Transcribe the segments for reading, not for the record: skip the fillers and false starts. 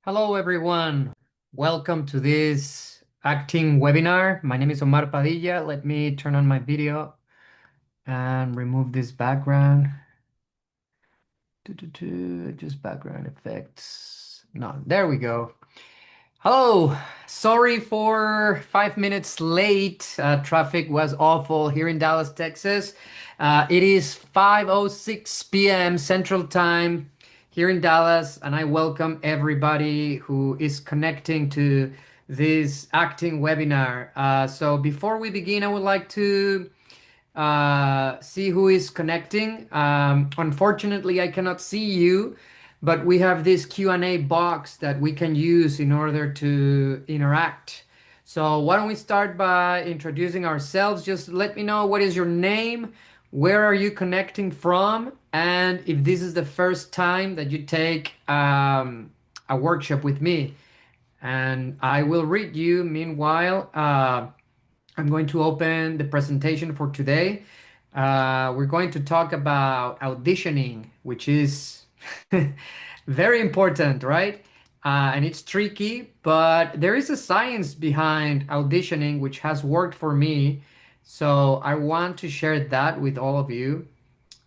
Hello, everyone. Welcome to this acting webinar. My name is Omar Padilla. Let me turn on my video and remove this background. Just background effects. No, there we go. Hello. Sorry for 5 minutes late. Traffic was awful here in Dallas, Texas. It is 5:06 p.m. Central Time here in Dallas, and I welcome everybody who is connecting to this acting webinar. So before we begin, I would like to see who is connecting. Unfortunately, I cannot see you, but we have this Q&A box that we can use in order to interact. So why don't we start by introducing ourselves? Just let me know what is your name, where are you connecting from, and if this is the first time that you take a workshop with me. And I will read you. Meanwhile, I'm going to open the presentation for today. We're going to talk about auditioning, which is very important, right? And it's tricky, but there is a science behind auditioning which has worked for me. So I want to share that with all of you.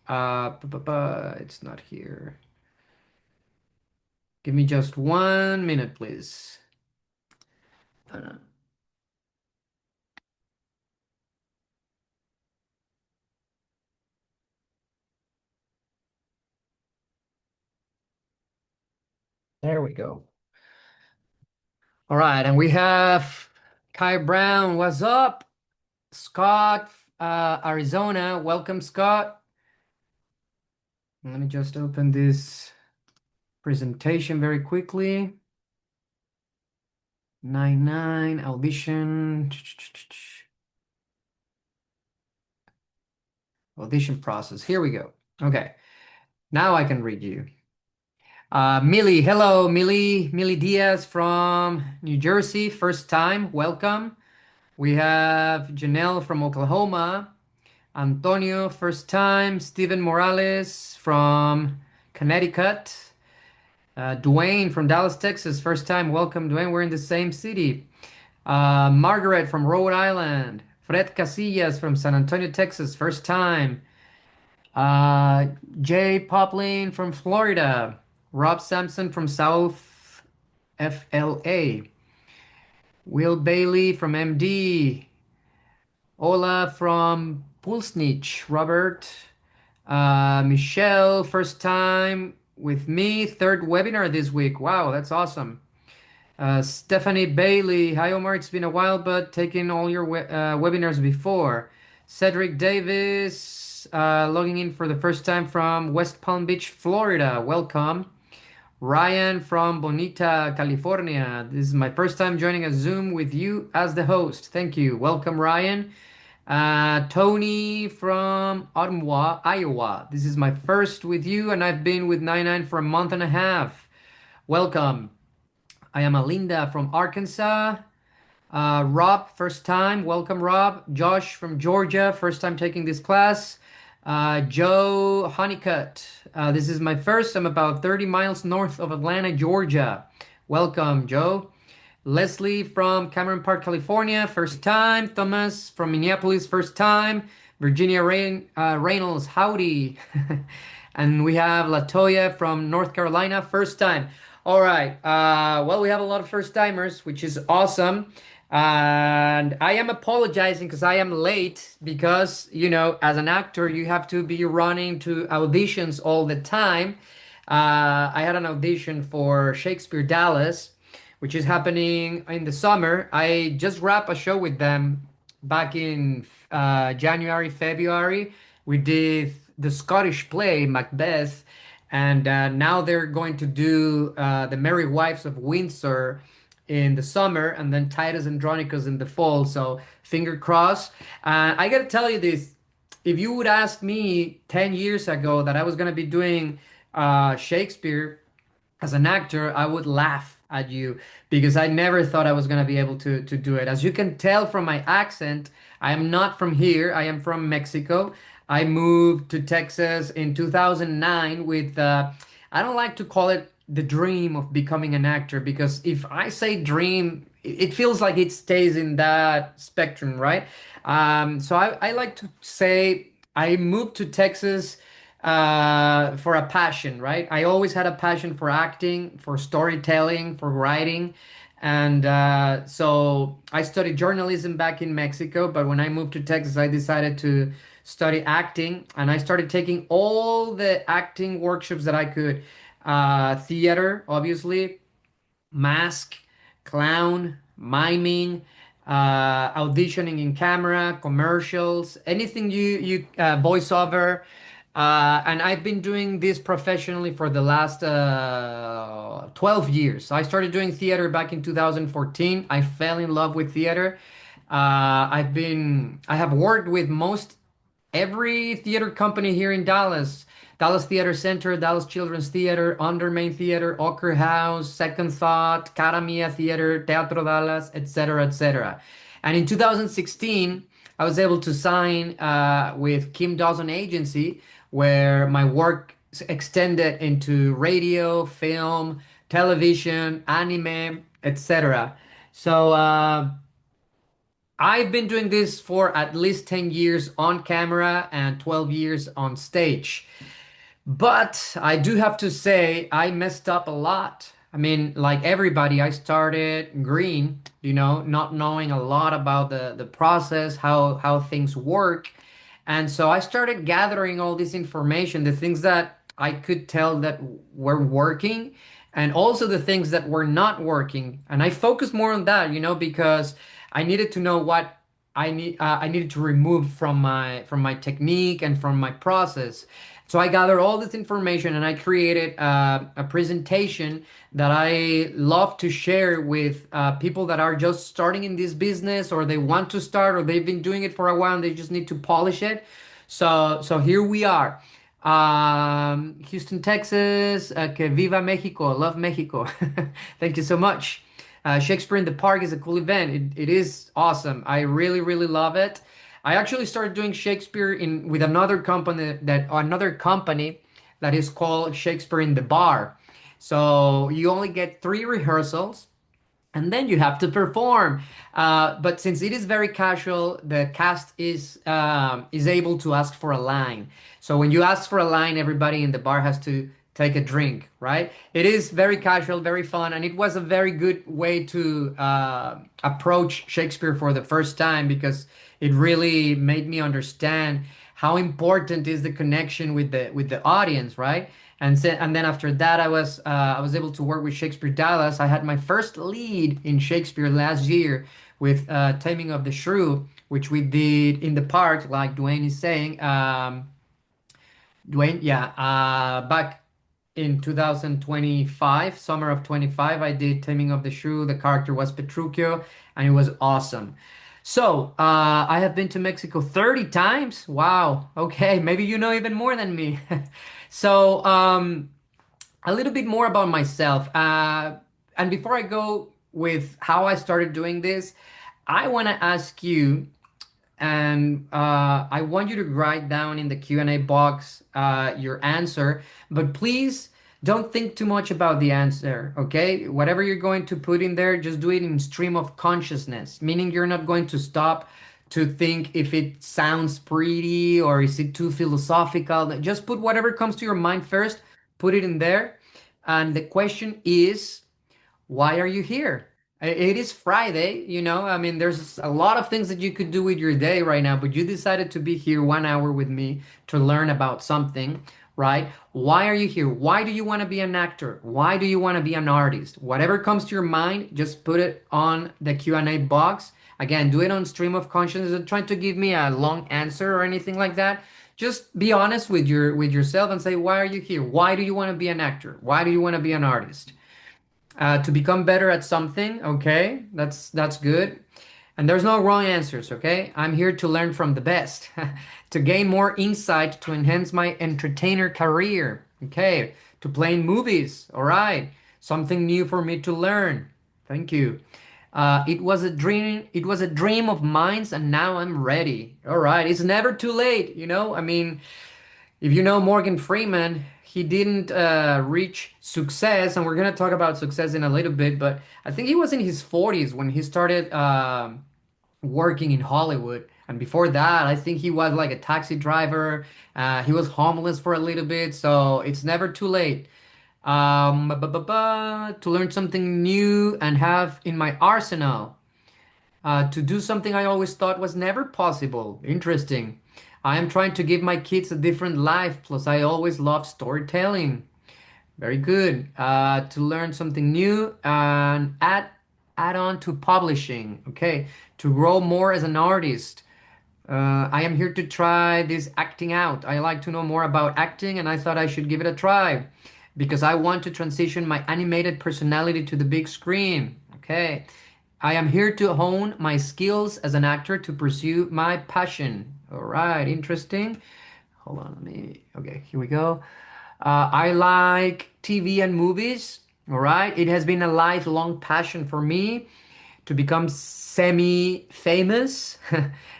It's not here. Give me just 1 minute, please. Uh, There we go. All right, and we have Kai Brown. What's up? Scott, Arizona. Welcome, Scott. Let me just open this presentation very quickly. 99 audition. Audition process. Here we go. Okay, now I can read you. Millie, hello, Millie. Millie Diaz from New Jersey. First time. Welcome. We have Janelle from Oklahoma. Antonio, first time. Steven Morales from Connecticut. Dwayne from Dallas, Texas, first time. Welcome, Dwayne. We're in the same city. Margaret from Rhode Island. Fred Casillas from San Antonio, Texas, first time. Uh, Jay Poplin from Florida. Rob Sampson from South FLA. Will Bailey from MD. Ola from Pulsnich. Robert. Michelle, first time with me, third webinar this week. Wow, that's awesome. Stephanie Bailey, hi Omar, it's been a while, but taking all your webinars before. Cedric Davis, logging in for the first time from West Palm Beach, Florida. Welcome. Ryan from Bonita, California. This is my first time joining a Zoom with you as the host. Thank you. Welcome, Ryan. Tony from Ottawa, Iowa. This is my first with you, and I've been with 99 for a month and a half. Welcome. I am Alinda from Arkansas. Rob, first time. Welcome, Rob. Josh from Georgia, first time taking this class. Joe Honeycutt. This is my first. I'm about 30 miles north of Atlanta, Georgia. Welcome, Joe. Leslie from Cameron Park, California, first time. Thomas from Minneapolis, first time. Virginia Reynolds, howdy. And we have Latoya from North Carolina, first time. All right. Well, we have a lot of first timers, which is awesome. And I am apologizing because I am late because, as an actor, you have to be running to auditions all the time. I had an audition for Shakespeare Dallas, which is happening in the summer. I just wrapped a show with them back in January, February. We did the Scottish play Macbeth, and now they're going to do the Merry Wives of Windsor in the summer, and then Titus Andronicus in the fall. So finger crossed. I gotta tell you this: if you would ask me 10 years ago that I was gonna be doing Shakespeare as an actor, I would laugh at you because I never thought I was going to be able to do it. As you can tell from my accent, I am not from here. I am from Mexico. I moved to Texas in 2009 with, I don't like to call it the dream of becoming an actor, because if I say dream, it feels like it stays in that spectrum, right? So I like to say I moved to Texas for a passion, right? I always had a passion for acting, for storytelling, for writing. And so I studied journalism back in Mexico, but when I moved to Texas, I decided to study acting, and I started taking all the acting workshops that I could. Theater, obviously, mask, clown, miming, auditioning in camera, commercials, anything you voiceover. And I've been doing this professionally for the last 12 years. I started doing theater back in 2014. I fell in love with theater. I have worked with most every theater company here in Dallas. Dallas Theater Center, Dallas Children's Theater, Undermain Theater, Ocker House, Second Thought, Caramia Theater, Teatro Dallas, etc., etc. And in 2016, I was able to sign with Kim Dawson Agency, where my work extended into radio, film, television, anime, etc. So I've been doing this for at least 10 years on camera and 12 years on stage. But I do have to say, I messed up a lot. I mean, like everybody, I started green, not knowing a lot about the process, how things work. And so I started gathering all this information, the things that I could tell that were working, and also the things that were not working. And I focused more on that, because I needed to know what I needed to remove from my technique and from my process. So I gathered all this information and I created a presentation that I love to share with people that are just starting in this business, or they want to start, or they've been doing it for a while and they just need to polish it. So here we are. Houston, Texas. Que viva Mexico. Love Mexico. Thank you so much. Shakespeare in the Park is a cool event. It is awesome. I really, really love it. I actually started doing Shakespeare in with another company that is called Shakespeare in the Bar. So you only get 3 rehearsals and then you have to perform. But since it is very casual, the cast is able to ask for a line. So when you ask for a line, everybody in the bar has to take a drink, right? It is very casual, very fun, and it was a very good way to approach Shakespeare for the first time, because it really made me understand how important is the connection with the audience, right? And then after that, I was able to work with Shakespeare Dallas. I had my first lead in Shakespeare last year with Taming of the Shrew, which we did in the park, like Dwayne is saying. Dwayne, yeah, back in 2025, summer of 25, I did Taming of the Shrew. The character was Petruchio, and it was awesome. So, I have been to Mexico 30 times. Wow. Okay, maybe you know even more than me. So, a little bit more about myself. And before I go with how I started doing this, I want to ask you, and I want you to write down in the Q&A box your answer, but please don't think too much about the answer, okay? Whatever you're going to put in there, just do it in stream of consciousness, meaning you're not going to stop to think if it sounds pretty or is it too philosophical. Just put whatever comes to your mind first, put it in there. And the question is, why are you here? It is Friday, I mean, there's a lot of things that you could do with your day right now, but you decided to be here 1 hour with me to learn about something, right? Why are you here? Why do you want to be an actor? Why do you want to be an artist? Whatever comes to your mind, just put it on the Q&A box. Again, do it on stream of consciousness. Don't try to give me a long answer or anything like that. Just be honest with yourself and say, why are you here? Why do you want to be an actor? Why do you want to be an artist? To become better at something, okay? That's good. And there's no wrong answers, okay? I'm here to learn from the best, to gain more insight, to enhance my entertainer career, okay? To play in movies, all right? Something new for me to learn. Thank you. It was a dream. It was a dream of mine, and now I'm ready. All right. It's never too late, I mean, if you know Morgan Freeman, he didn't reach success, and we're gonna talk about success in a little bit. But I think he was in his 40s when he started working in Hollywood. And before that, I think he was like a taxi driver. He was homeless for a little bit, so it's never too late to learn something new and have in my arsenal to do something I always thought was never possible. Interesting. I am trying to give my kids a different life, plus, I always loved storytelling. Very good. To learn something new and add on to publishing. Okay. To grow more as an artist. I am here to try this acting out. I like to know more about acting, and I thought I should give it a try because I want to transition my animated personality to the big screen. Okay. I am here to hone my skills as an actor to pursue my passion. All right, interesting. Hold on, let me. Okay, here we go. I like TV and movies. All right, it has been a lifelong passion for me to become semi famous.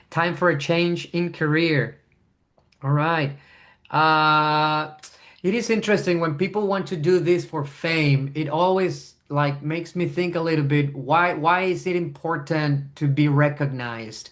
Time for a change in career. All right. Uh, it is interesting when people want to do this for fame. It always like makes me think a little bit. Why is it important to be recognized?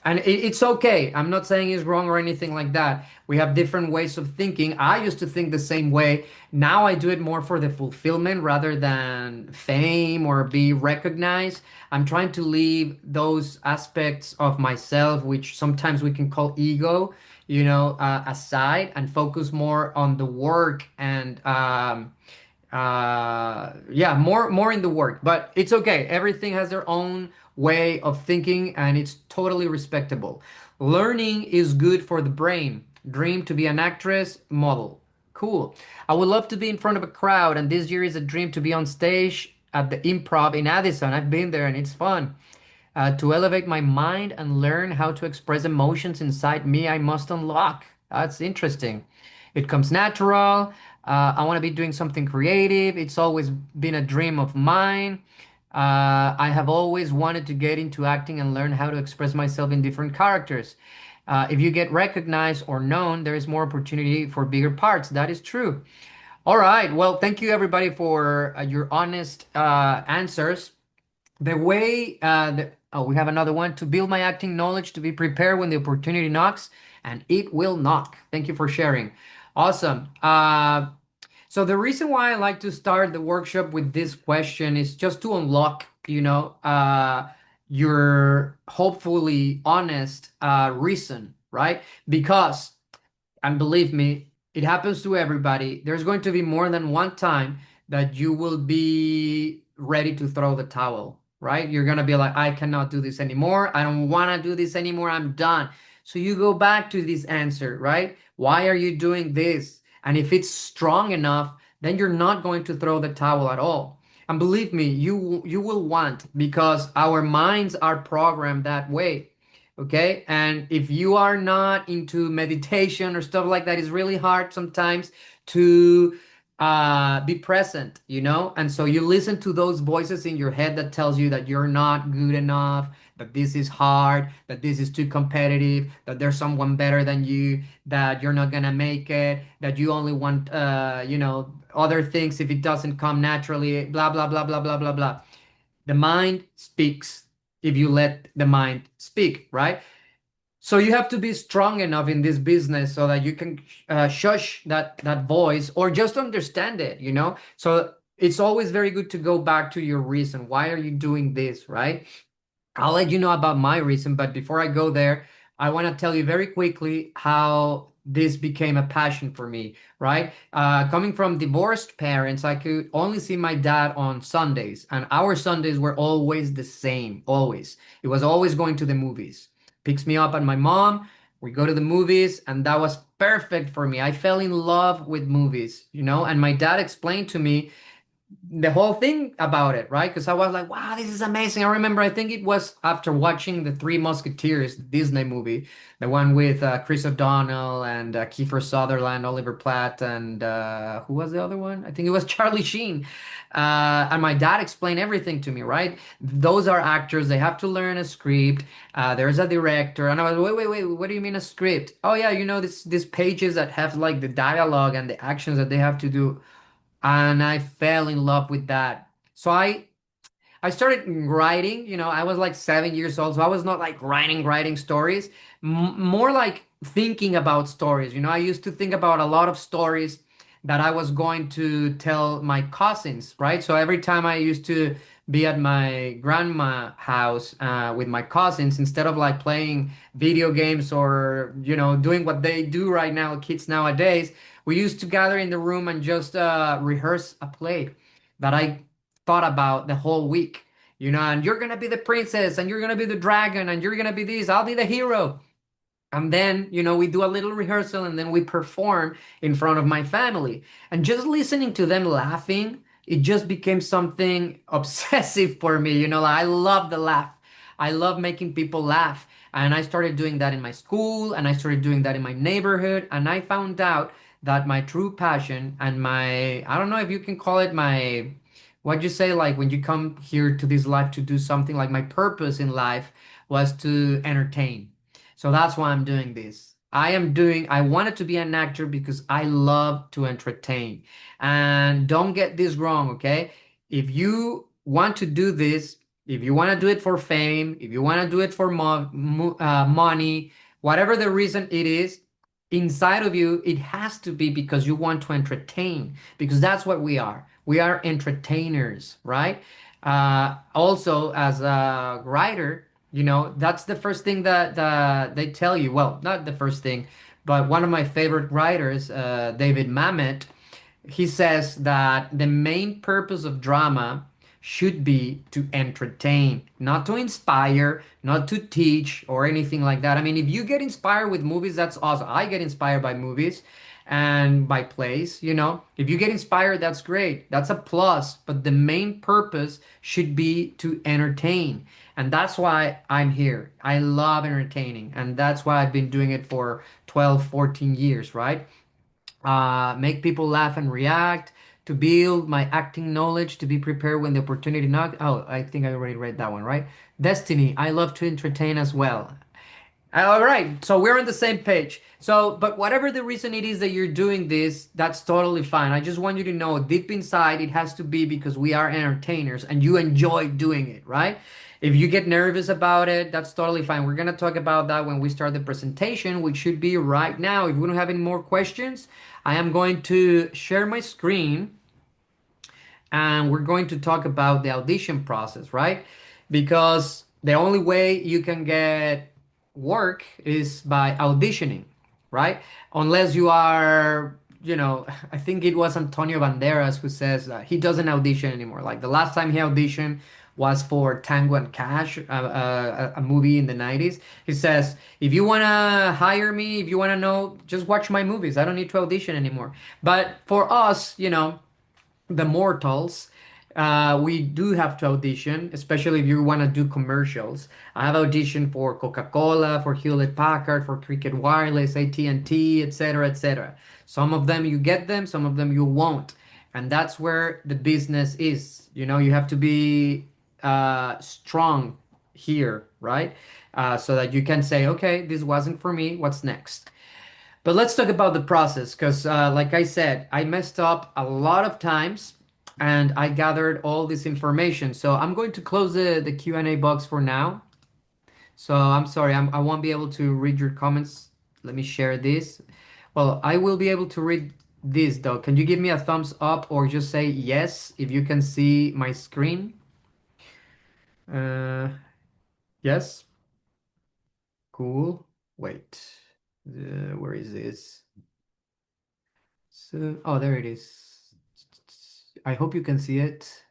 And it's okay. I'm not saying it's wrong or anything like that. We have different ways of thinking. I used to think the same way. Now I do it more for the fulfillment rather than fame or be recognized. I'm trying to leave those aspects of myself, which sometimes we can call ego, aside and focus more on the work and yeah, more in the work. But it's okay. Everything has their own way of thinking, and it's totally respectable. Learning is good for the brain. Dream to be an actress, model. Cool. I would love to be in front of a crowd, and this year is a dream to be on stage at the Improv in Addison. I've been there and it's fun. To elevate my mind and learn how to express emotions inside me, I must unlock. That's interesting. It comes natural. I want to be doing something creative. It's always been a dream of mine. I have always wanted to get into acting and learn how to express myself in different characters. If you get recognized or known, there is more opportunity for bigger parts. That is true. All right. Well, thank you everybody for your honest answers. The way we have another one to build my acting knowledge to be prepared when the opportunity knocks, and it will knock. Thank you for sharing. Awesome. So the reason why I like to start the workshop with this question is just to unlock, your hopefully honest reason, right? Because, and believe me, it happens to everybody. There's going to be more than one time that you will be ready to throw the towel, right? You're going to be like, I cannot do this anymore. I don't want to do this anymore. I'm done. So you go back to this answer, right? Why are you doing this? And if it's strong enough, then you're not going to throw the towel at all. And believe me, you will want because our minds are programmed that way. Okay. And if you are not into meditation or stuff like that, it's really hard sometimes to be present, and so you listen to those voices in your head that tells you that you're not good enough, that this is hard, that this is too competitive, that there's someone better than you, that you're not gonna make it, that you only want other things if it doesn't come naturally, blah blah blah blah blah blah blah. The mind speaks if you let the mind speak, right? So you have to be strong enough in this business so that you can shush that voice or just understand it, So it's always very good to go back to your reason. Why are you doing this, right? I'll let you know about my reason, but before I go there, I want to tell you very quickly how this became a passion for me, right? Coming from divorced parents, I could only see my dad on Sundays, and our Sundays were always the same, always. It was always going to the movies. Picks me up and my mom, we go to the movies, and that was perfect for me. I fell in love with movies, and my dad explained to me the whole thing about it, right? Because I was like, wow, this is amazing. I remember, I think it was after watching The Three Musketeers, the Disney movie, the one with Chris O'Donnell and Kiefer Sutherland, Oliver Platt, and who was the other one? I think it was Charlie Sheen. And my dad explained everything to me, right? Those are actors, they have to learn a script. There's a director. And I was, wait, what do you mean a script? Oh, yeah, these pages that have like the dialogue and the actions that they have to do, and I fell in love with that. So I started writing, I was like 7 years old, so I was not like writing stories, more like thinking about stories. I used to think about a lot of stories that I was going to tell my cousins, right? So every time I used to be at my grandma house with my cousins, instead of like playing video games or doing what they do right now, kids nowadays, we used to gather in the room and just rehearse a play that I thought about the whole week. And you're gonna be the princess, and you're gonna be the dragon, and you're gonna be this, I'll be the hero. And then, we do a little rehearsal and then we perform in front of my family. And just listening to them laughing, it just became something obsessive for me. Like, I love the laugh. I love making people laugh. And I started doing that in my school, and I started doing that in my neighborhood. And I found out that my true passion and I don't know if you can call it what'd you say, like when you come here to this life to do something, like my purpose in life was to entertain. So that's why I'm doing this. I wanted to be an actor because I love to entertain. And don't get this wrong, okay? If you want to do this, if you want to do it for fame, if you want to do it for money, whatever the reason it is, inside of you, it has to be because you want to entertain, because that's what we are. We are entertainers, right? Also, as a writer, that's the first thing that they tell you. Well, not the first thing, but one of my favorite writers, David Mamet, he says that the main purpose of drama should be to entertain, not to inspire, not to teach or anything like that. I mean, if you get inspired with movies, that's awesome. I get inspired by movies and by plays. If you get inspired, that's great. That's a plus. But the main purpose should be to entertain. And that's why I'm here. I love entertaining. And that's why I've been doing it for 12, 14 years, right? Make people laugh and react, to build my acting knowledge, to be prepared when the opportunity knocks. Oh, I think I already read that one, right? Destiny, I love to entertain as well. All right, so we're on the same page. So, but whatever the reason it is that you're doing this, that's totally fine. I just want you to know deep inside it has to be because we are entertainers and you enjoy doing it, right? If you get nervous about it, that's totally fine. We're going to talk about that when we start the presentation, which should be right now. If we don't have any more questions, I am going to share my screen and we're going to talk about the audition process, right? Because the only way you can get work is by auditioning, right? Unless you are, I think it was Antonio Banderas who says that he doesn't audition anymore. Like the last time he auditioned was for Tango and Cash, a movie in the 90s. He says, if you want to hire me, if you want to know, just watch my movies. I don't need to audition anymore. But for us, the mortals, we do have to audition, especially if you want to do commercials. I have auditioned for Coca-Cola, for Hewlett Packard, for Cricket Wireless, AT&T, etc., etc. Some of them you get them, some of them you won't. And that's where the business is. You have to be strong here, right? So that you can say, okay, this wasn't for me, what's next? But let's talk about the process because, like I said, I messed up a lot of times and I gathered all this information. So I'm going to close the Q&A box for now. So I'm sorry, I won't be able to read your comments. Let me share this. Well, I will be able to read this though. Can you give me a thumbs up or just say yes if you can see my screen? Uh, yes. Cool. Wait. Where is this? So, oh, there it is. I hope you can see it.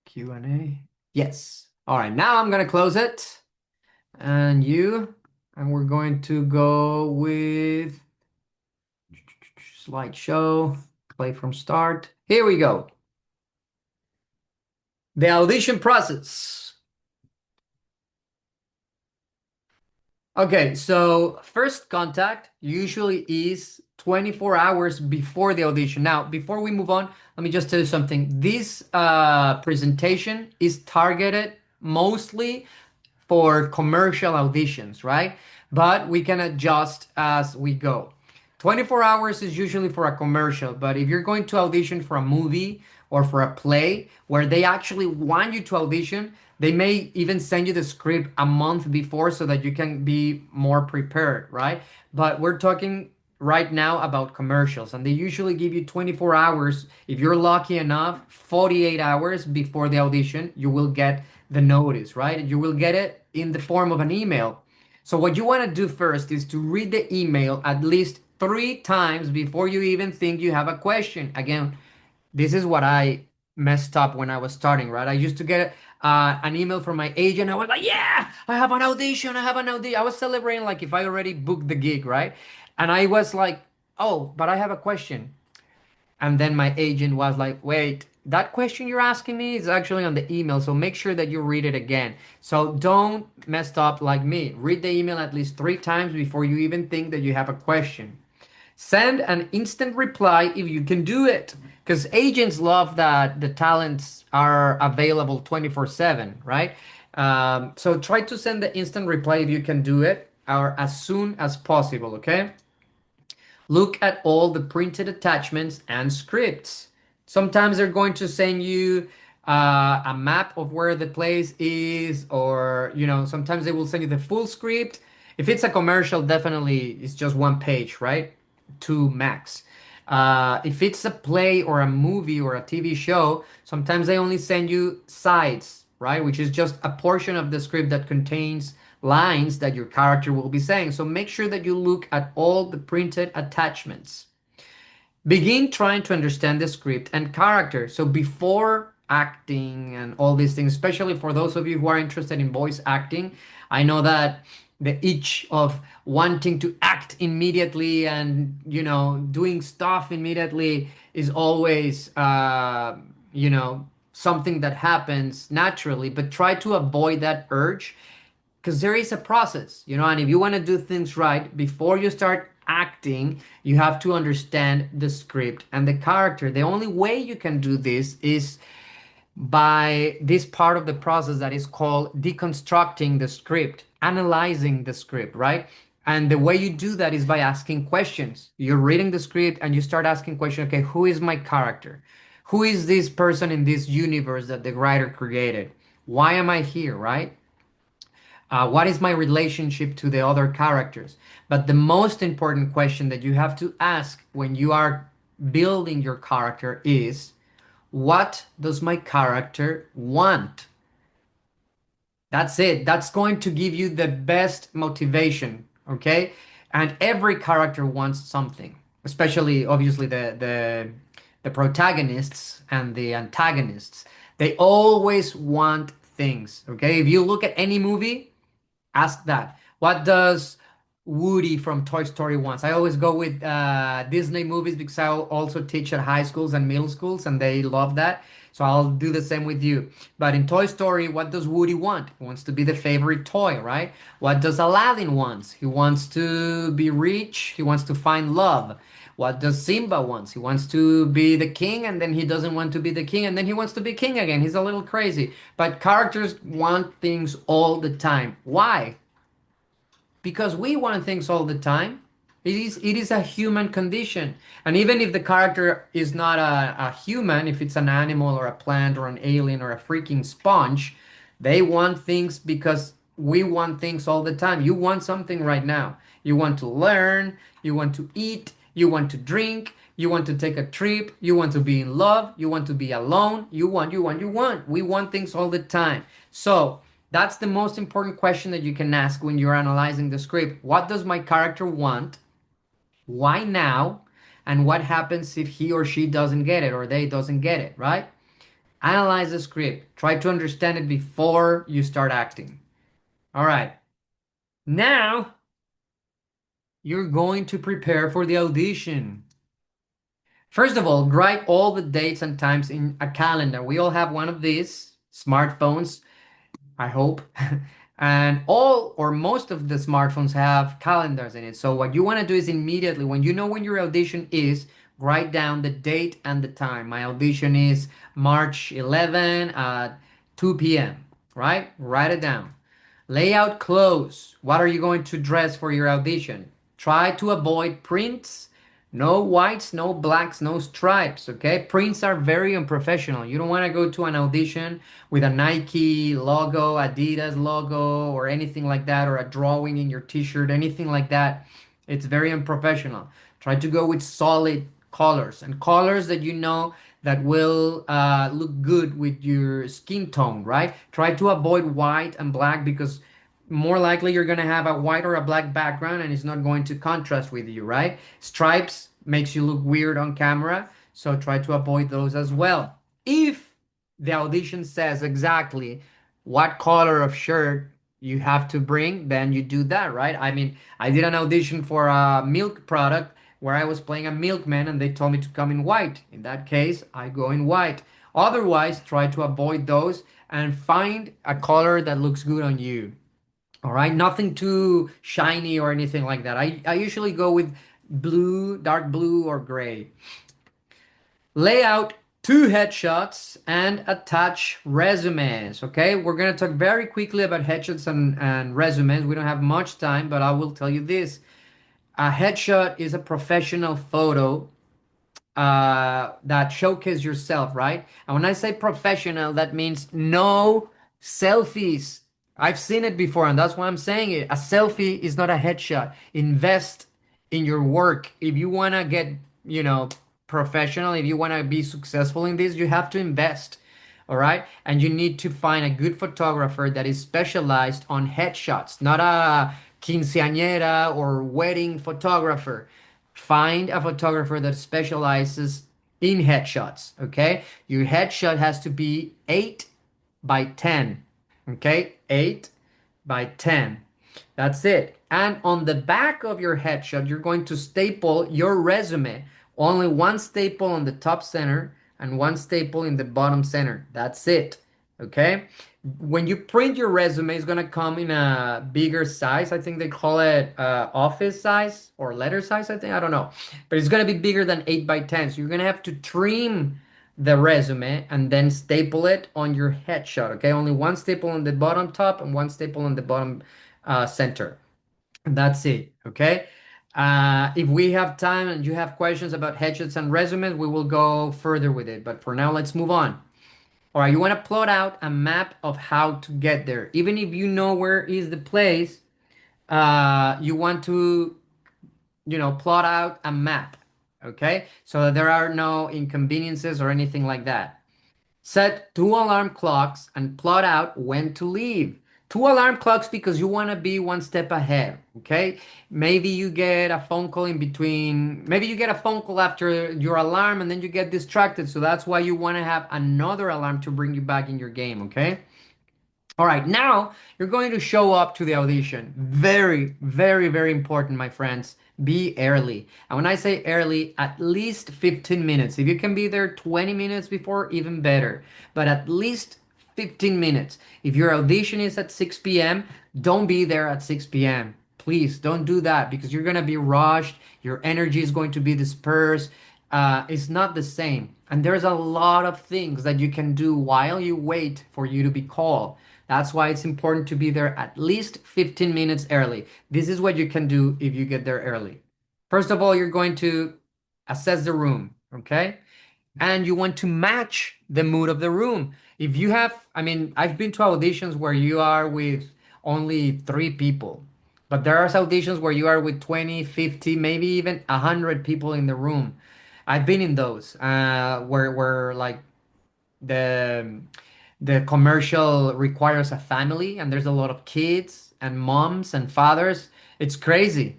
Q&A. Yes. All right, now I'm gonna close it. And we're going to go with slideshow, play from start. Here we go. The audition process. Okay, so first contact usually is 24 hours before the audition. Now, before we move on, let me just tell you something. This presentation is targeted mostly for commercial auditions, right? But we can adjust as we go. 24 hours is usually for a commercial, but if you're going to audition for a movie or for a play where they actually want you to audition, they may even send you the script a month before so that you can be more prepared, right? But we're talking right now about commercials, and they usually give you 24 hours. If you're lucky enough, 48 hours before the audition, you will get the notice, right? You will get it in the form of an email. So what you want to do first is to read the email at least 3 times before you even think you have a question. Again, this is what I messed up when I was starting, right? I used to get an email from my agent. I was like, yeah, I have an audition. I have an audition. I was celebrating like if I already booked the gig, right? And I was like, oh, but I have a question. And then my agent was like, wait, that question you're asking me is actually on the email. So make sure that you read it again. So don't mess up like me. Read the email at least 3 times before you even think that you have a question. Send an instant reply if you can do it. Because agents love that the talents are available 24/7, right? So try to send the instant reply if you can do it or as soon as possible, okay? Look at all the printed attachments and scripts. Sometimes they're going to send you a map of where the place is, or sometimes they will send you the full script. If it's a commercial, definitely it's just 1 page, right? Two max. If it's a play or a movie or a TV show, sometimes they only send you sides, right? Which is just a portion of the script that contains lines that your character will be saying. So make sure that you look at all the printed attachments. Begin trying to understand the script and character. So before acting and all these things, especially for those of you who are interested in voice acting, I know that the itch of wanting to act immediately and doing stuff immediately is always something that happens naturally, but try to avoid that urge because there is a process, and if you want to do things right before you start acting, you have to understand the script and the character. The only way you can do this is by this part of the process that is called deconstructing the script, analyzing the script, right? And the way you do that is by asking questions. You're reading the script and you start asking questions. Okay, who is my character? Who is this person in this universe that the writer created? Why am I here, right? What is my relationship to the other characters? But the most important question that you have to ask when you are building your character is, what does my character want? That's it. That's going to give you the best motivation, okay? And every character wants something, especially obviously the protagonists and the antagonists. They always want things, okay? If you look at any movie, ask that. What does Woody from Toy Story wants? I always go with Disney movies because I also teach at high schools and middle schools, and they love that. So I'll do the same with you. But in Toy Story, what does Woody want? He wants to be the favorite toy, right? What does Aladdin want? He wants to be rich. He wants to find love. What does Simba wants? He wants to be the king, and then he doesn't want to be the king, and then he wants to be king again. He's a little crazy. But characters want things all the time. Why? Because we want things all the time. It is a human condition. And even if the character is not a human, if it's an animal or a plant or an alien or a freaking sponge, they want things because we want things all the time. You want something right now. You want to learn, you want to eat, you want to drink, you want to take a trip, you want to be in love, you want to be alone, you want. We want things all the time. So that's the most important question that you can ask when you're analyzing the script. What does my character want? Why now? And what happens if he or she doesn't get it or they doesn't get it, right? Analyze the script. Try to understand it before you start acting. All right. Now you're going to prepare for the audition. First of all, write all the dates and times in a calendar. We all have one of these smartphones, I hope. And all or most of the smartphones have calendars in it. So what you want to do is immediately, when you know when your audition is, write down the date and the time. My audition is March 11 at 2 p.m., right? Write it down. Lay out clothes. What are you going to dress for your audition? Try to avoid prints. No whites, no blacks, no stripes, okay? Prints are very unprofessional. You don't want to go to an audition with a Nike logo, Adidas logo, or anything like that, or a drawing in your t-shirt, anything like that. It's very unprofessional. Try to go with solid colors and colors that you know that will look good with your skin tone, right? Try to avoid white and black because more likely you're going to have a white or a black background and it's not going to contrast with you, right? Stripes makes you look weird on camera, so try to avoid those as well. If the audition says exactly what color of shirt you have to bring, then you do that, right? I mean, I did an audition for a milk product where I was playing a milkman and they told me to come in white. In that case, I go in white. Otherwise, try to avoid those and find a color that looks good on you. All right, nothing too shiny or anything like that. I usually go with blue, dark blue, or gray. Lay out two headshots and attach resumes. Okay, we're gonna talk very quickly about headshots and resumes. We don't have much time, but I will tell you this. A headshot is a professional photo that showcase yourself, right? And when I say professional, that means no selfies. I've seen it before, and that's why I'm saying it. A selfie is not a headshot. Invest in your work. If you want to get, you know, professional, if you want to be successful in this, you have to invest. All right. And you need to find a good photographer that is specialized on headshots, not a quinceañera or wedding photographer. Find a photographer that specializes in headshots. Okay. Your headshot has to be 8 by 10. Okay. 8 by 10. That's it. And on the back of your headshot, you're going to staple your resume. Only one staple on the top center and one staple in the bottom center. That's it. Okay. When you print your resume, it's going to come in a bigger size. I think they call it office size or letter size. I think. I don't know. But it's going to be bigger than 8 by 10. So you're going to have to trim the resume and then staple it on your headshot. Okay. Only one staple on the bottom top and one staple on the bottom center. That's it. Okay. If we have time and you have questions about headshots and resumes, we will go further with it. But for now, let's move on. All right, you want to plot out a map of how to get there. Even if you know where is the place, you want to, plot out a map. Okay, so that there are no inconveniences or anything like that. Set two alarm clocks and plot out when to leave. Two alarm clocks because you want to be one step ahead. Okay. Maybe you get a phone call in between. Maybe you get a phone call after your alarm and then you get distracted. So that's why you want to have another alarm to bring you back in your game. Okay. All right, now you're going to show up to the audition. Very, very, very important, my friends. Be early. And when I say early, at least 15 minutes. If you can be there 20 minutes before, even better. But at least 15 minutes. If your audition is at 6 p.m., don't be there at 6 p.m. Please don't do that because you're going to be rushed. Your energy is going to be dispersed. It's not the same. And there's a lot of things that you can do while you wait for you to be called. That's why it's important to be there at least 15 minutes early. This is what you can do if you get there early. First of all, you're going to assess the room, okay? And you want to match the mood of the room. If you have, I mean, I've been to auditions where you are with only 3 people, but there are auditions where you are with 20, 50, maybe even 100 people in the room. I've been in those where like the the commercial requires a family and there's a lot of kids and moms and fathers. It's crazy,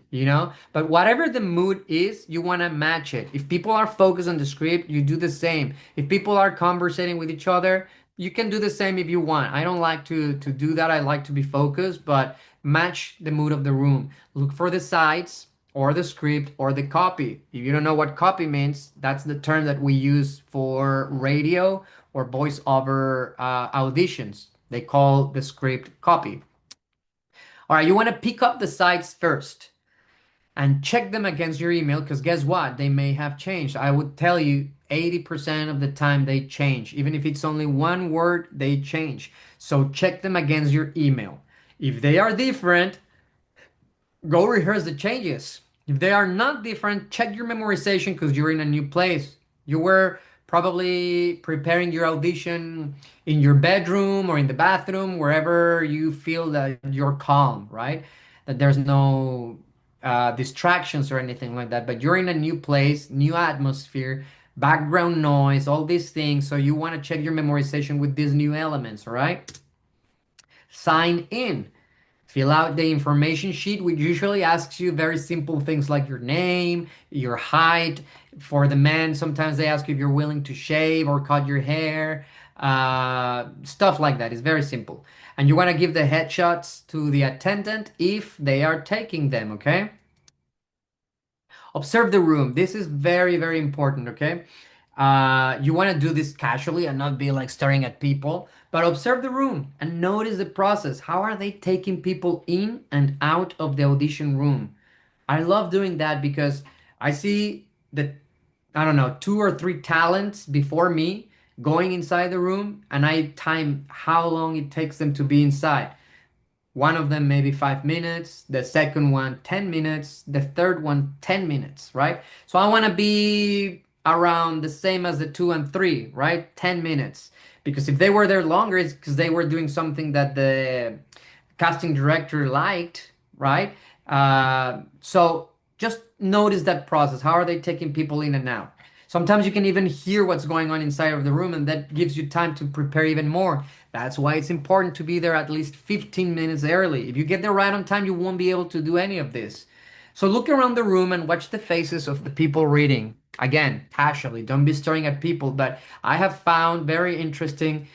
but whatever the mood is, you want to match it. If people are focused on the script, you do the same. If people are conversating with each other, you can do the same if you want. I don't like to do that. I like to be focused, but match the mood of the room. Look for the sides. or the script or the copy. If you don't know what copy means, that's the term that we use for radio or voiceover auditions. They call the script copy. All right, you want to pick up the sites first and check them against your email because guess what? They may have changed. I would tell you 80% of the time they change. Even if it's only one word, they change. So check them against your email. If they are different, go rehearse the changes. If they are not different, check your memorization because you're in a new place. You were probably preparing your audition in your bedroom or in the bathroom, wherever you feel that you're calm, right? That there's no distractions or anything like that. But you're in a new place, new atmosphere, background noise, all these things. So you want to check your memorization with these new elements, all right? Sign in. Fill out the information sheet, which usually asks you very simple things like your name, your height. For the men, sometimes they ask you if you're willing to shave or cut your hair, stuff like that. It's very simple. And you want to give the headshots to the attendant if they are taking them, okay? Observe the room. This is very, very important, okay? You want to do this casually and not be like staring at people, but observe the room and notice the process. How are they taking people in and out of the audition room? I love doing that because I see the, I don't know, two or three talents before me going inside the room and I time how long it takes them to be inside. One of them maybe 5 minutes, the second one 10 minutes, the third one 10 minutes, right? So I want to be around the same as the two and three, right? 10 minutes. Because if they were there longer, it's because they were doing something that the casting director liked, right? So just notice that process. How are they taking people in and out? Sometimes you can even hear what's going on inside of the room, and that gives you time to prepare even more. That's why it's important to be there at least 15 minutes early. If you get there right on time, you won't be able to do any of this. So look around the room and watch the faces of the people reading. Again, casually, don't be staring at people, but I have found very interesting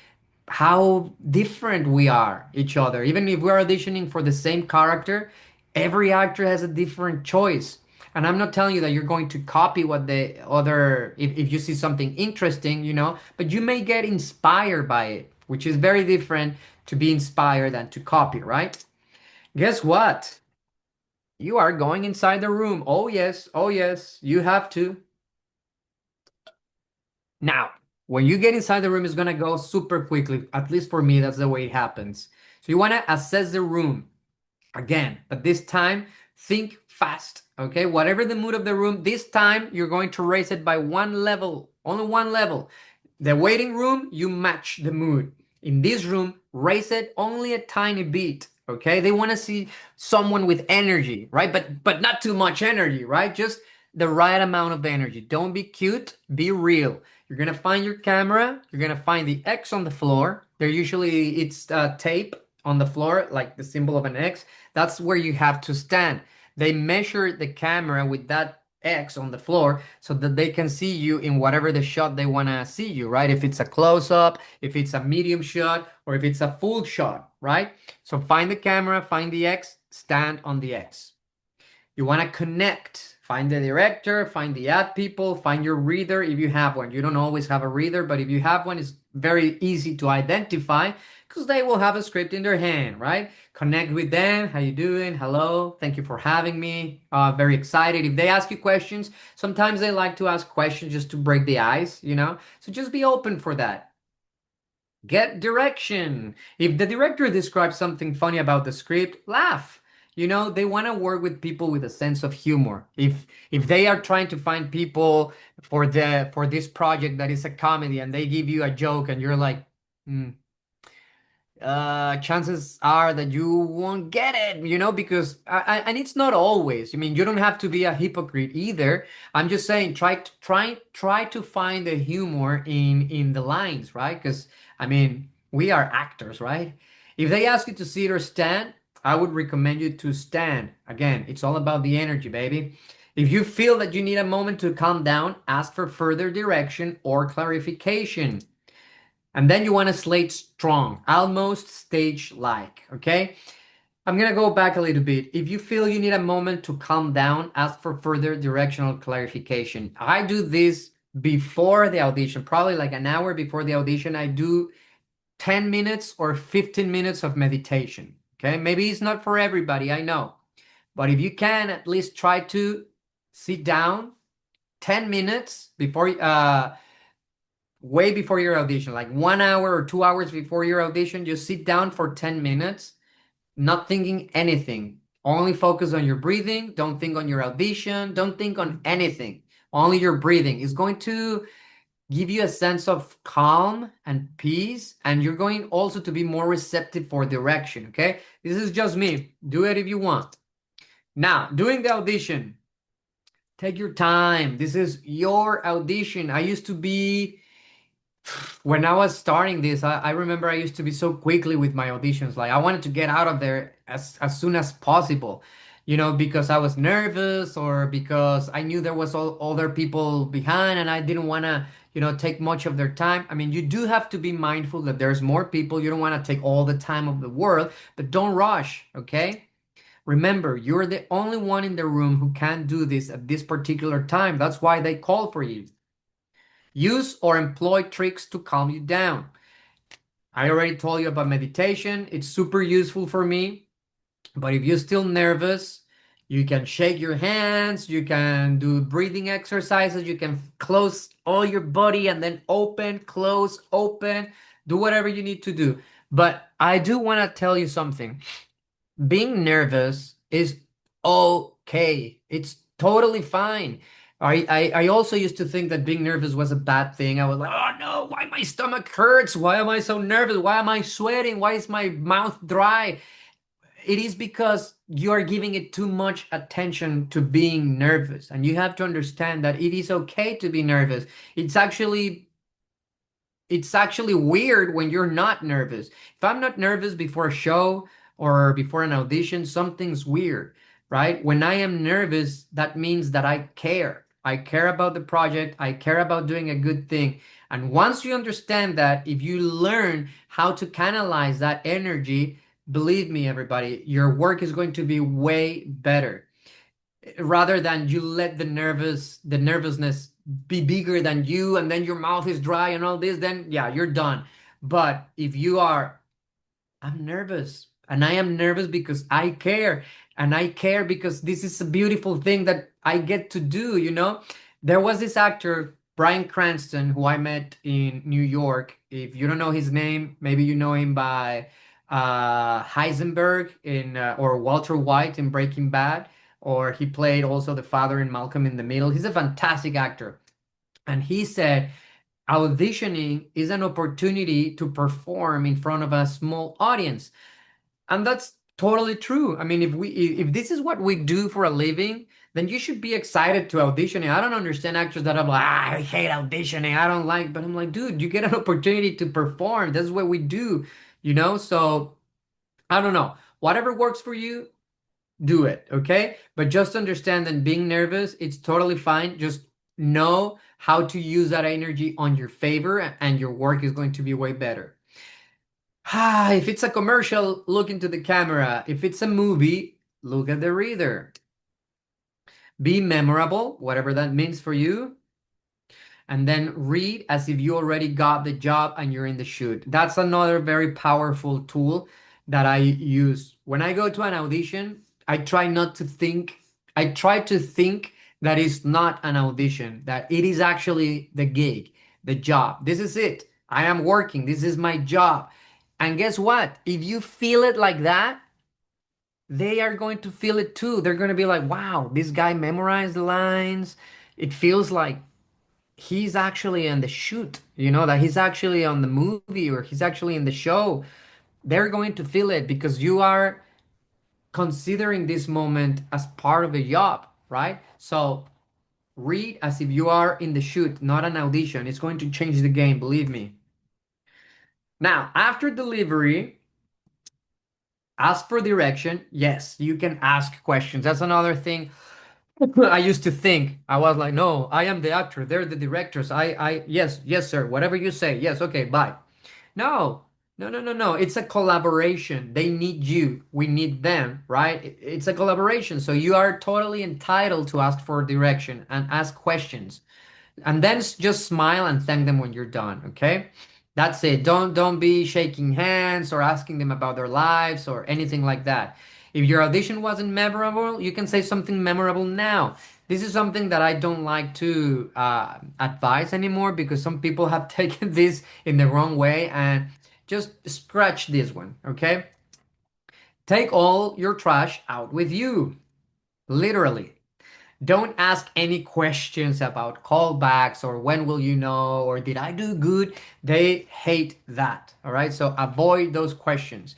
how different we are each other. Even if we're auditioning for the same character, every actor has a different choice. And I'm not telling you that you're going to copy what the other, if you see something interesting, but you may get inspired by it, which is very different to be inspired than to copy, right? Guess what? You are going inside the room. Oh yes, you have to. Now, when you get inside the room, it's gonna go super quickly. At least for me, that's the way it happens. So you wanna assess the room again, but this time, think fast, okay? Whatever the mood of the room, this time you're going to raise it by one level, only one level. The waiting room, you match the mood. In this room, raise it only a tiny bit, okay? They want to see someone with energy, right? But not too much energy, right? Just the right amount of energy. Don't be cute, be real. You're gonna find your camera. You're gonna find the X on the floor. They're usually it's tape on the floor, like the symbol of an X. That's where you have to stand. They measure the camera with that X on the floor so that they can see you in whatever the shot they want to see you, right? If it's a close up, if it's a medium shot, or if it's a full shot, right? So find the camera, find the X, stand on the X. You want to connect. Find the director, find the ad people, find your reader if you have one. You don't always have a reader, but if you have one, it's very easy to identify because they will have a script in their hand, right? Connect with them. How you doing? Hello. Thank you for having me. Very excited. If they ask you questions, sometimes they like to ask questions just to break the ice. So just be open for that. Get direction. If the director describes something funny about the script, laugh. They want to work with people with a sense of humor. If they are trying to find people for this project that is a comedy and they give you a joke and you're like, hmm, chances are that you won't get it, because and it's not always. I mean, you don't have to be a hypocrite either. I'm just saying, try to find the humor in the lines, right? Because I mean, we are actors, right? If they ask you to sit or stand, I would recommend you to stand. Again, it's all about the energy, baby. If you feel that you need a moment to calm down, ask for further direction or clarification. And then you want to slate strong, almost stage like, okay? I'm gonna go back a little bit. If you feel you need a moment to calm down, ask for further directional clarification. I do this before the audition, probably like an hour before the audition. I do 10 minutes or 15 minutes of meditation. Okay, maybe it's not for everybody, I know. But if you can, at least try to sit down 10 minutes before, way before your audition, like 1 hour or 2 hours before your audition, just sit down for 10 minutes, not thinking anything. Only focus on your breathing. Don't think on your audition. Don't think on anything. Only your breathing is going to give you a sense of calm and peace, and you're going also to be more receptive for direction. Okay, this is just me. Do it if you want. Now, doing the audition, take your time. This is your audition. I used to be, when I was starting this, I remember I used to be so quickly with my auditions. Like I wanted to get out of there as soon as possible, because I was nervous or because I knew there was all other people behind and I didn't want to, take much of their time. I mean, you do have to be mindful that there's more people. You don't want to take all the time of the world, but don't rush, okay? Remember, you're the only one in the room who can do this at this particular time. That's why they call for you. Use or employ tricks to calm you down. I already told you about meditation. It's super useful for me. But if you're still nervous, you can shake your hands, you can do breathing exercises, you can close all your body and then open, close, open, do whatever you need to do. But I do want to tell you something. Being nervous is okay. It's totally fine. I also used to think that being nervous was a bad thing. I was like, oh no, why my stomach hurts? Why am I so nervous? Why am I sweating? Why is my mouth dry? It is because you are giving it too much attention to being nervous. And you have to understand that it is okay to be nervous. It's actually it's actually weird when you're not nervous. If I'm not nervous before a show or before an audition, something's weird, right? When I am nervous, that means that I care. I care about the project. I care about doing a good thing. And once you understand that, if you learn how to canalize that energy, believe me, everybody, your work is going to be way better rather than you let the nervousness be bigger than you and then your mouth is dry and all this, then yeah, you're done. But if you are, I'm nervous and I am nervous because I care, and I care because this is a beautiful thing that I get to do. There was this actor Bryan Cranston who I met in New York. If you don't know his name, maybe you know him by Heisenberg in or Walter White in Breaking Bad, or he played also the father in Malcolm in the Middle. He's a fantastic actor. And he said, auditioning is an opportunity to perform in front of a small audience. And that's totally true. I mean, if this is what we do for a living, then you should be excited to auditioning. I don't understand actors that are like, I hate auditioning. I don't like, but I'm like, dude, you get an opportunity to perform. That's what we do. So I don't know. Whatever works for you, do it, okay? But just understand that being nervous, it's totally fine. Just know how to use that energy on your favor, and your work is going to be way better. If it's a commercial, look into the camera. If it's a movie, look at the reader. Be memorable, whatever that means for you, and then read as if you already got the job and you're in the shoot. That's another very powerful tool that I use. When I go to an audition, I try not to think, I try to think that it's not an audition, that it is actually the gig, the job. This is it. I am working. This is my job. And guess what? If you feel it like that, they are going to feel it too. They're going to be like, wow, this guy memorized the lines. It feels like he's actually in the shoot, that he's actually on the movie or he's actually in the show. They're going to feel it because you are considering this moment as part of the job, right? So read as if you are in the shoot, not an audition. It's going to change the game, believe me. Now, after delivery, ask for direction. Yes, you can ask questions. That's another thing I used to think. I was like, no, I am the actor. They're the directors. Yes, yes, sir. Whatever you say. Yes, okay, bye. No. No, no, no, no. It's a collaboration. They need you. We need them, right? It's a collaboration. So you are totally entitled to ask for direction and ask questions. And then just smile and thank them when you're done, okay? That's it. Don't be shaking hands or asking them about their lives or anything like that. If your audition wasn't memorable, you can say something memorable now. This is something that I don't like to advise anymore because some people have taken this in the wrong way, and just scratch this one, okay? Take all your trash out with you, literally. Don't ask any questions about callbacks or when will you know or did I do good. They hate that. All right. So avoid those questions.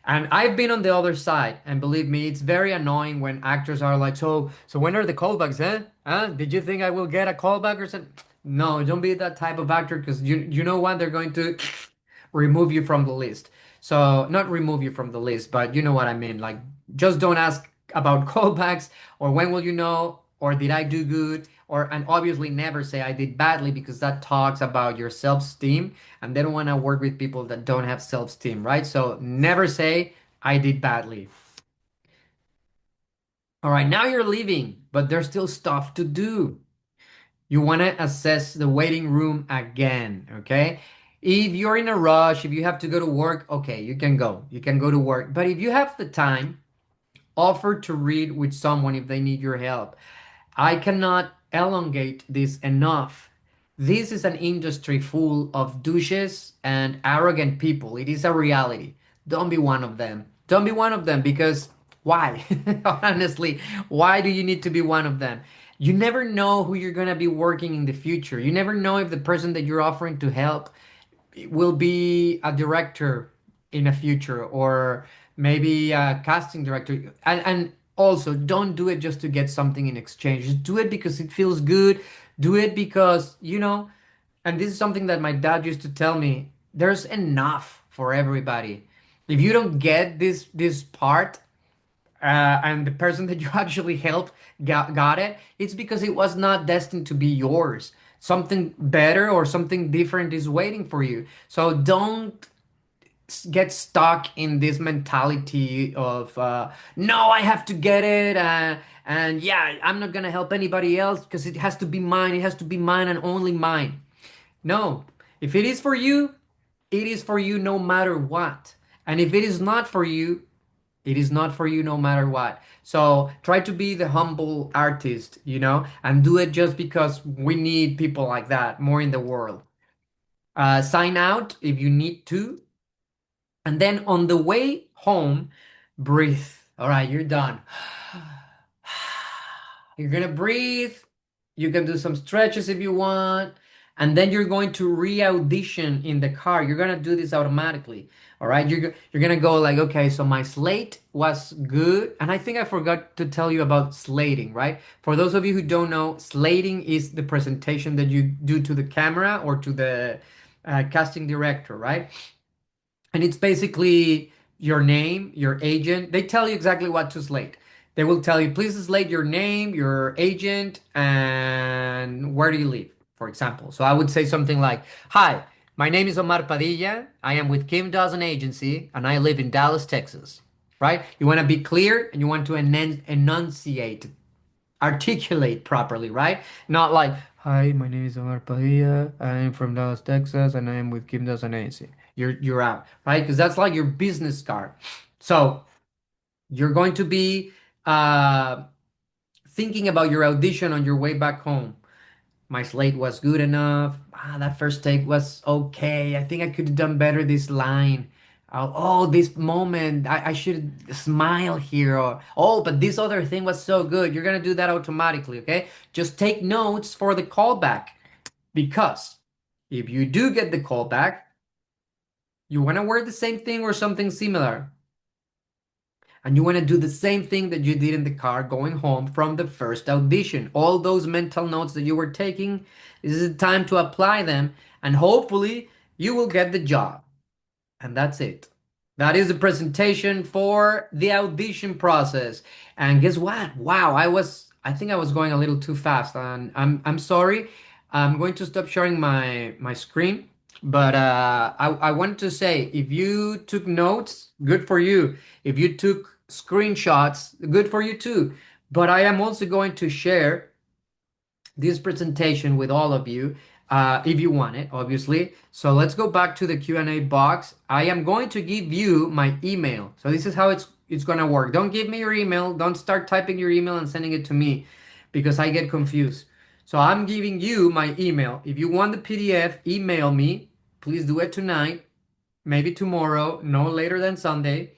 And I've been on the other side, and believe me, it's very annoying when actors are like, so when are the callbacks, huh? Huh? Did you think I will get a callback or something? No, don't be that type of actor because you know what? They're going to remove you from the list. So not remove you from the list, but you know what I mean. Like, just don't ask about callbacks or when will you know or did I do good or and obviously never say I did badly because that talks about your self-esteem and they don't want to work with people that don't have self-esteem, right? So never say I did badly. All right, now you're leaving, but there's still stuff to do. You want to assess the waiting room again, okay? If you're in a rush, if you have to go to work, okay, you can go. You can go to work. But if you have the time, offer to read with someone if they need your help. I cannot elongate this enough. This is an industry full of douches and arrogant people. It is a reality. Don't be one of them. Don't be one of them because why? Honestly, why do you need to be one of them? You never know who you're going to be working in the future. You never know if the person that you're offering to help will be a director in a future or maybe a casting director and also don't do it just to get something in exchange, just do it because it feels good, do it because and this is something that my dad used to tell me, there's enough for everybody. If you don't get this part and the person that you actually helped got it, it's because it was not destined to be yours. Something better or something different is waiting for you. So don't get stuck in this mentality of no, I have to get it, and yeah, I'm not gonna help anybody else because it has to be mine. It has to be mine and only mine. No, if it is for you, it is for you no matter what. And if it is not for you, it is not for you no matter what. So try to be the humble artist, and do it just because we need people like that more in the world. Sign out if you need to. And then on the way home, breathe. All right, you're done. You're gonna breathe. You can do some stretches if you want. And then you're going to re-audition in the car. You're gonna do this automatically. All right, you're gonna go like, okay, so my slate was good, and I think I forgot to tell you about slating, right? For those of you who don't know, slating is the presentation that you do to the camera or to the casting director, right? And it's basically your name, your agent. They tell you exactly what to slate. They will tell you, please slate your name, your agent, and where do you live, for example. So I would say something like, hi, my name is Omar Padilla. I am with Kim Dawson Agency, and I live in Dallas, Texas. Right? You want to be clear and you want to enunciate, articulate properly, right? Not like, hi, my name is Omar Padilla. I am from Dallas, Texas, and I am with Kim Dawson Agency. You're out, right? Because that's like your business card. So you're going to be uh, thinking about your audition on your way back home. My slate was good enough. That first take was okay. I think I could have done better this line. This moment, I should smile here. Or, oh, but this other thing was so good. You're going to do that automatically, okay? Just take notes for the callback because if you do get the callback, you want to wear the same thing or something similar. And you want to do the same thing that you did in the car going home from the first audition. All those mental notes that you were taking, this is the time to apply them, and hopefully you will get the job. And that's it. That is the presentation for the audition process. And guess what? Wow, I think I was going a little too fast, and I'm sorry. I'm going to stop sharing my screen. But I wanted to say, if you took notes, good for you. If you took screenshots, good for you too. But I am also going to share this presentation with all of you, if you want it, obviously. So let's go back to the Q&A box. I am going to give you my email. So this is how it's gonna work. Don't give me your email. Don't start typing your email and sending it to me because I get confused. So I'm giving you my email. If you want the PDF, email me. Please do it tonight, maybe tomorrow, no later than Sunday,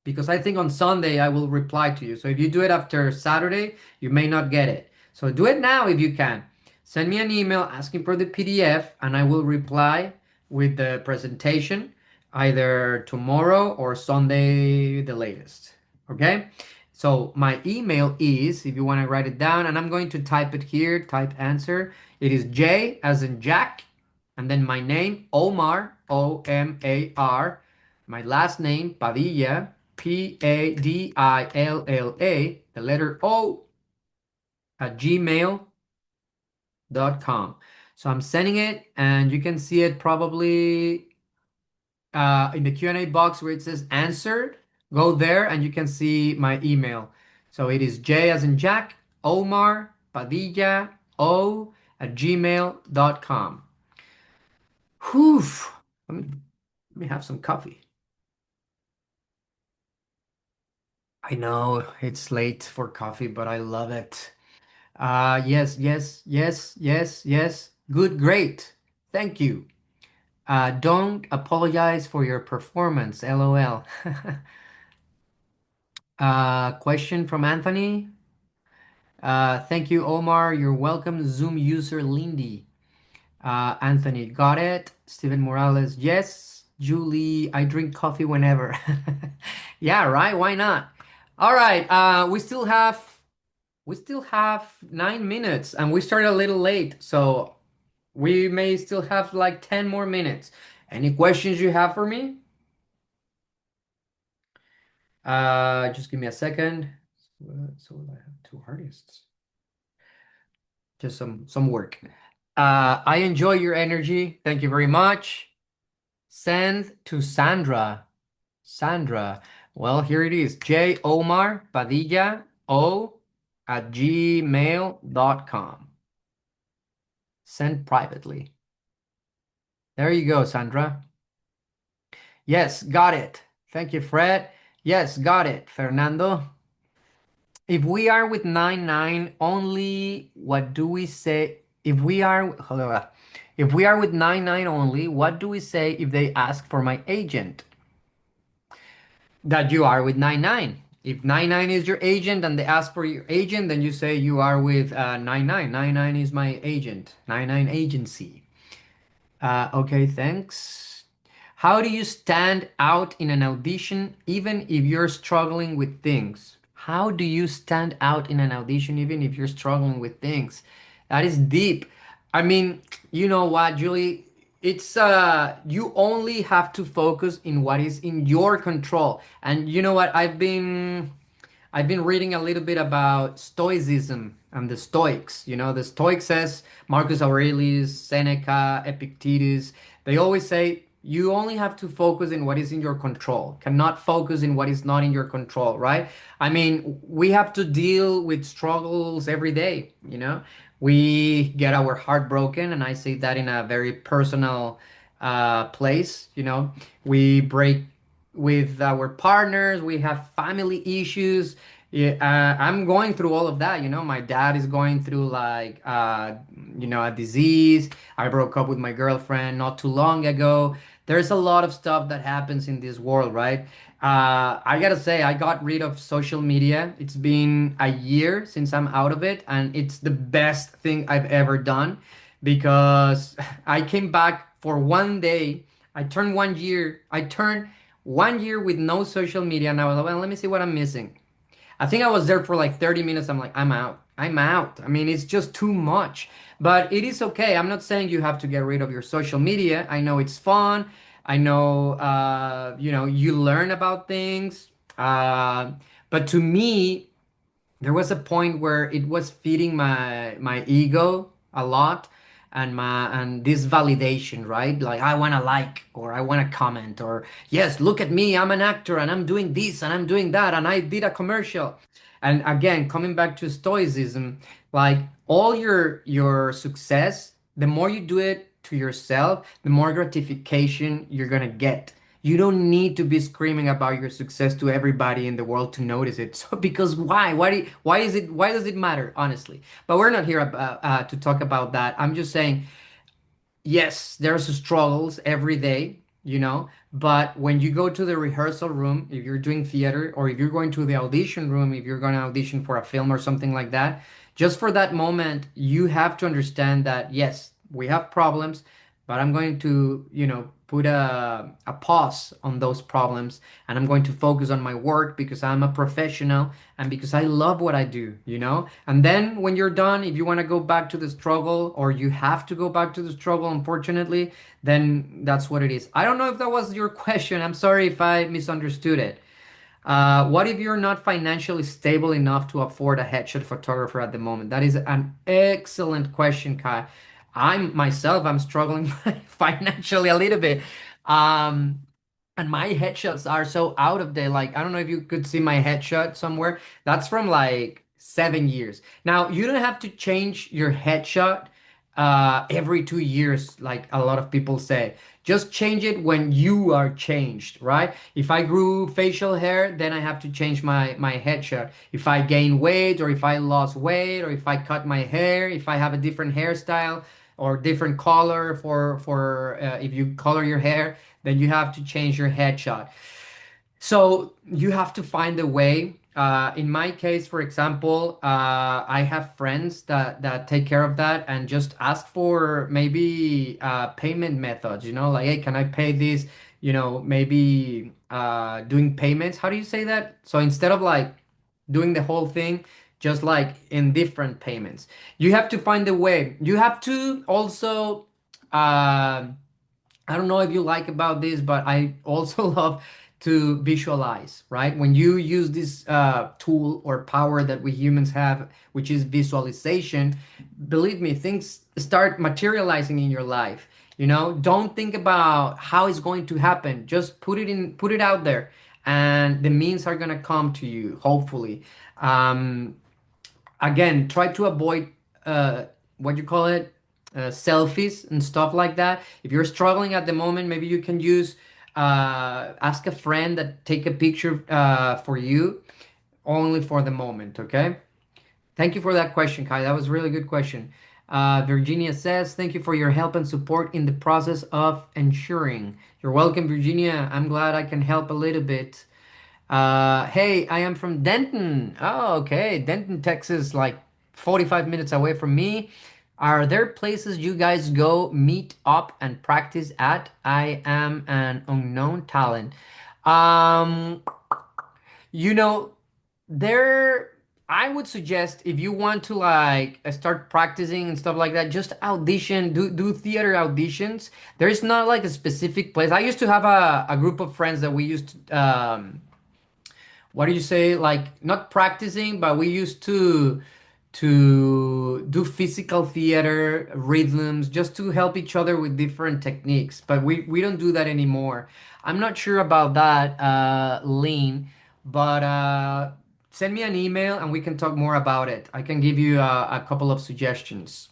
because I think on Sunday I will reply to you. So if you do it after Saturday, you may not get it. So do it now if you can. Send me an email asking for the PDF and I will reply with the presentation either tomorrow or Sunday the latest. Okay? So my email is, if you want to write it down, and I'm going to type it here, type answer. It is J as in Jack, and then my name, Omar, Omar, my last name, Padilla, Padilla, the letter O, at gmail.com. So I'm sending it, and you can see it probably in the Q&A box where it says answered. Go there, and you can see my email. So it is J as in Jack, Omar, Padilla, O, at gmail.com. Whew. Let me have some coffee. I know it's late for coffee, but I love it. Yes, yes, yes, yes, yes. Good, great. Thank you. Don't apologize for your performance, LOL. Question from Anthony. Thank you, Omar. You're welcome, Zoom user Lindy. Anthony, got it. Steven Morales, yes. Julie, I drink coffee whenever. Yeah, right. Why not? All right. We still have 9 minutes, and we started a little late, so we may still have like 10 more minutes. Any questions you have for me? Just give me a second. So I have two artists. Just some work. I enjoy your energy. Thank you very much. Send to Sandra. Sandra. Well, here it is. J Omar Padilla O at gmail.com. Send privately. There you go, Sandra. Yes, got it. Thank you, Fred. Yes, got it, Fernando. If we are with 99 only, what do we say? Hold on. If we are with 99 only, what do we say if they ask for my agent? That you are with 99. If 99 is your agent and they ask for your agent, then you say you are with 99. 99 is my agent. 99 agency. Okay, thanks. How do you stand out in an audition even if you're struggling with things? How do you stand out in an audition even if you're struggling with things? That is deep. I mean, you know what, Julie? It's you only have to focus in what is in your control. And you know what? I've been reading a little bit about Stoicism and the Stoics. You know, the Stoics says Marcus Aurelius, Seneca, Epictetus. They always say you only have to focus in what is in your control. Cannot focus in what is not in your control, right? I mean, we have to deal with struggles every day, you know? We get our heart broken, and I say that in a very personal place, you know? We break with our partners, we have family issues. Yeah, I'm going through all of that. You know, my dad is going through like a disease. I broke up with my girlfriend not too long ago. There's a lot of stuff that happens in this world, right? I gotta say, I got rid of social media. It's been a year since I'm out of it, and it's the best thing I've ever done because I came back for one day. I turned 1 year with no social media, and I was like, well, let me see what I'm missing. I think I was there for like 30 minutes. I'm like, I'm out. I'm out. I mean, it's just too much. But it is okay. I'm not saying you have to get rid of your social media. I know it's fun. I know, you learn about things. But to me, there was a point where it was feeding my ego a lot. and this validation, right? Like I want to like or I want to comment or yes, look at me, I'm an actor and I'm doing this and I'm doing that and I did a commercial. And again, coming back to stoicism, like all your success, the more you do it to yourself, the more gratification you're gonna get. You don't need to be screaming about your success to everybody in the world to notice it. So because why? Why does it matter, honestly? But we're not here about, to talk about that. I'm just saying yes, there's struggles every day, but when you go to the rehearsal room, if you're doing theater or if you're going to the audition room, if you're going to audition for a film or something like that, just for that moment, you have to understand that yes, we have problems, but I'm going to, put a pause on those problems and I'm going to focus on my work because I'm a professional and because I love what I do, And then when you're done, if you want to go back to the struggle or you have to go back to the struggle, unfortunately, then that's what it is. I don't know if that was your question. I'm sorry if I misunderstood it. What if you're not financially stable enough to afford a headshot photographer at the moment? That is an excellent question, Kai. I'm struggling financially a little bit. Um, and my headshots are so out of date. Like, I don't know if you could see my headshot somewhere. That's from like 7 years. Now, you don't have to change your headshot every 2 years, like a lot of people say. Just change it when you are changed, right? If I grew facial hair, then I have to change my headshot. If I gain weight or if I lost weight or if I cut my hair, if I have a different hairstyle or different color for if you color your hair, then you have to change your headshot. So you have to find a way. In my case, for example, I have friends that take care of that and just ask for maybe payment methods, like, hey, can I pay this? Maybe doing payments. How do you say that? So instead of like doing the whole thing, just like in different payments, you have to find a way. You have to also. I don't know if you like about this, but I also love to visualize, right? When you use this tool or power that we humans have, which is visualization, believe me, things start materializing in your life. Don't think about how it's going to happen. Just put it out there, and the means are gonna come to you, hopefully. Um, Again, try to avoid what you call it, selfies and stuff like that. If you're struggling at the moment, maybe you can use ask a friend that take a picture for you only for the moment. Okay. Thank you for that question, Kai. That was a really good question. Virginia says, thank you for your help and support in the process of ensuring. You're welcome, Virginia. I'm glad I can help a little bit. Hey, I am from Denton. Oh, okay. Denton, Texas, like 45 minutes away from me. Are there places you guys go meet up and practice at? I am an unknown talent. Um, you know, there, I would suggest if you want to like start practicing and stuff like that, just audition, do theater auditions. There's not like a specific place. I used to have a group of friends that we used to what do you say, like not practicing, but we used to do physical theater rhythms just to help each other with different techniques, but we don't do that anymore. I'm not sure about that, Lean, but send me an email and we can talk more about it. I can give you a couple of suggestions.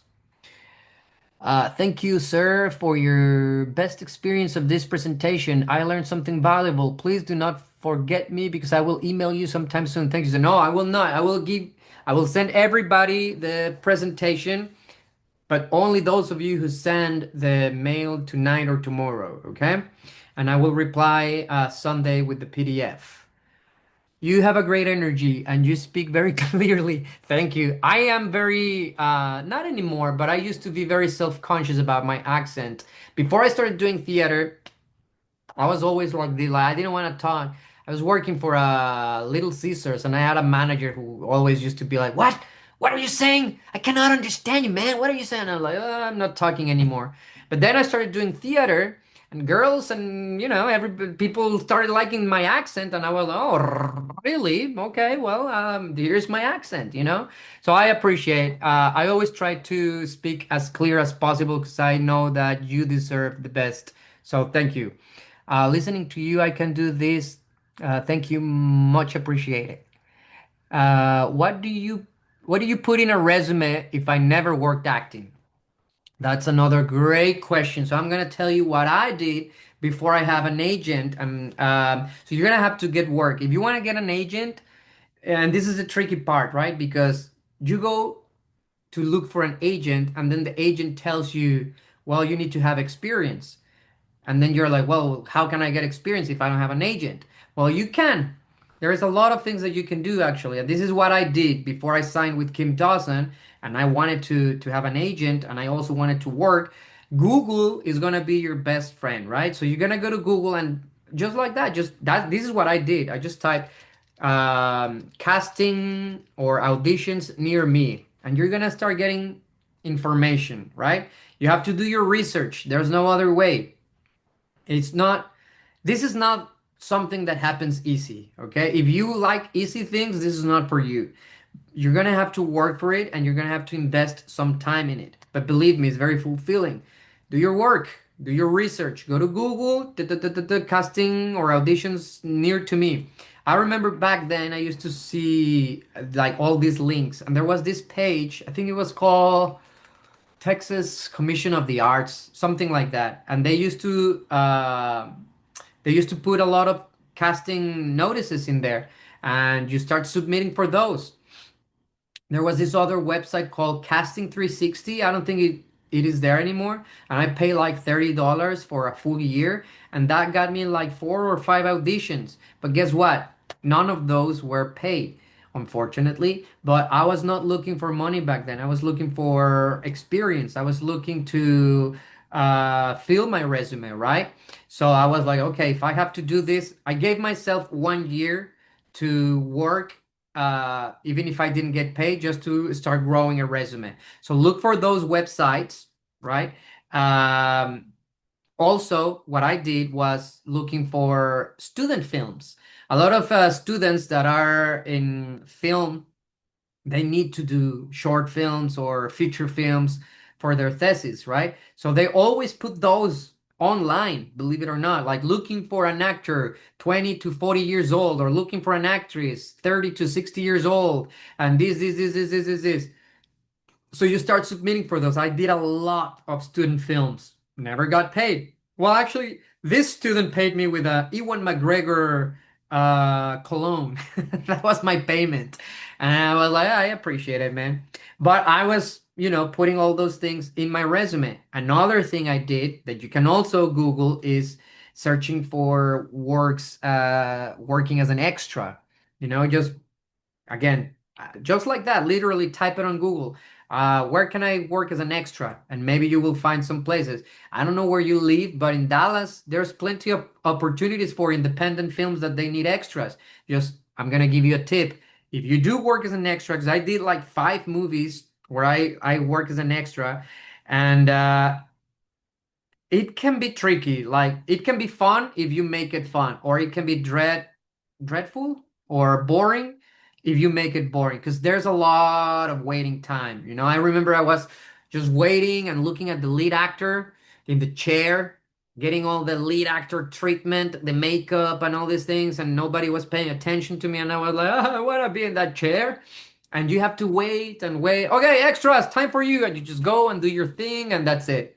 Thank you, sir, for your best experience of this presentation. I learned something valuable. Please do not forget me because I will email you sometime soon. Thank you, sir. No, I will not. I will send everybody the presentation, but only those of you who send the mail tonight or tomorrow, okay? And I will reply Sunday with the PDF. You have a great energy and you speak very clearly. Thank you. I am very, not anymore, but I used to be very self-conscious about my accent. Before I started doing theater, I was always like, I didn't want to talk. I was working for Little Caesars and I had a manager who always used to be like, What? What are you saying? I cannot understand you, man. What are you saying? I'm like, I'm not talking anymore. But then I started doing theater and girls and every people started liking my accent, and I was, oh, really? Okay, well, here's my accent. So I appreciate. I always try to speak as clear as possible because I know that you deserve the best. So thank you. Listening to you, I can do this. Thank you, much appreciated. What do you put in a resume if I never worked acting? That's another great question. So I'm gonna tell you what I did before I have an agent. And so you're gonna have to get work if you want to get an agent. And this is the tricky part, right? Because you go to look for an agent, and then the agent tells you, well, you need to have experience. And then you're like, well, how can I get experience if I don't have an agent? Well, you can. There is a lot of things that you can do actually. And this is what I did before I signed with Kim Dawson, and I wanted to have an agent, and I also wanted to work. Google is going to be your best friend, right? So you're going to go to Google, and just like that, just that this is what I did. I just typed casting or auditions near me, and you're going to start getting information, right? You have to do your research. There's no other way. It's not, this is not something that happens easy, okay? If you like easy things, this is not for you. You're gonna have to work for it, and you're gonna have to invest some time in it. But believe me, it's very fulfilling. Do your work, do your research, go to Google, casting or auditions near to me. I remember back then I used to see like all these links, and there was this page, I think it was called Texas Commission of the Arts, something like that. And they used to put a lot of casting notices in there, and you start submitting for those. There was this other website called Casting 360. I don't think it is there anymore. And I pay like $30 for a full year. And that got me like 4 or 5 auditions. But guess what? None of those were paid, unfortunately. But I was not looking for money back then. I was looking for experience. I was looking to fill my resume, right? So I was like, okay, if I have to do this, I gave myself 1 year to work, even if I didn't get paid, just to start growing a resume. So look for those websites, right? Um, Also, what I did was looking for student films. A lot of students that are in film, they need to do short films or feature films for their thesis, right? So they always put those online, believe it or not, like looking for an actor 20 to 40 years old, or looking for an actress 30 to 60 years old, and this. So you start submitting for those. I did a lot of student films, never got paid. Well, actually, this student paid me with a Ewan McGregor cologne. That was my payment. And I was like, I appreciate it, man. But I was, putting all those things in my resume. Another thing I did that you can also Google is searching for works, working as an extra. Just again, just like that, literally type it on Google. Where can I work as an extra? And maybe you will find some places. I don't know where you live, but in Dallas, there's plenty of opportunities for independent films that they need extras. Just, I'm gonna give you a tip. If you do work as an extra, because I did like 5 movies where I work as an extra, and it can be tricky. Like it can be fun if you make it fun, or it can be dreadful or boring if you make it boring, because there's a lot of waiting time. I remember I was just waiting and looking at the lead actor in the chair, getting all the lead actor treatment, the makeup and all these things, and nobody was paying attention to me, and I was like, I want to be in that chair. And you have to wait and wait. Okay, extras, time for you. And you just go and do your thing, and that's it.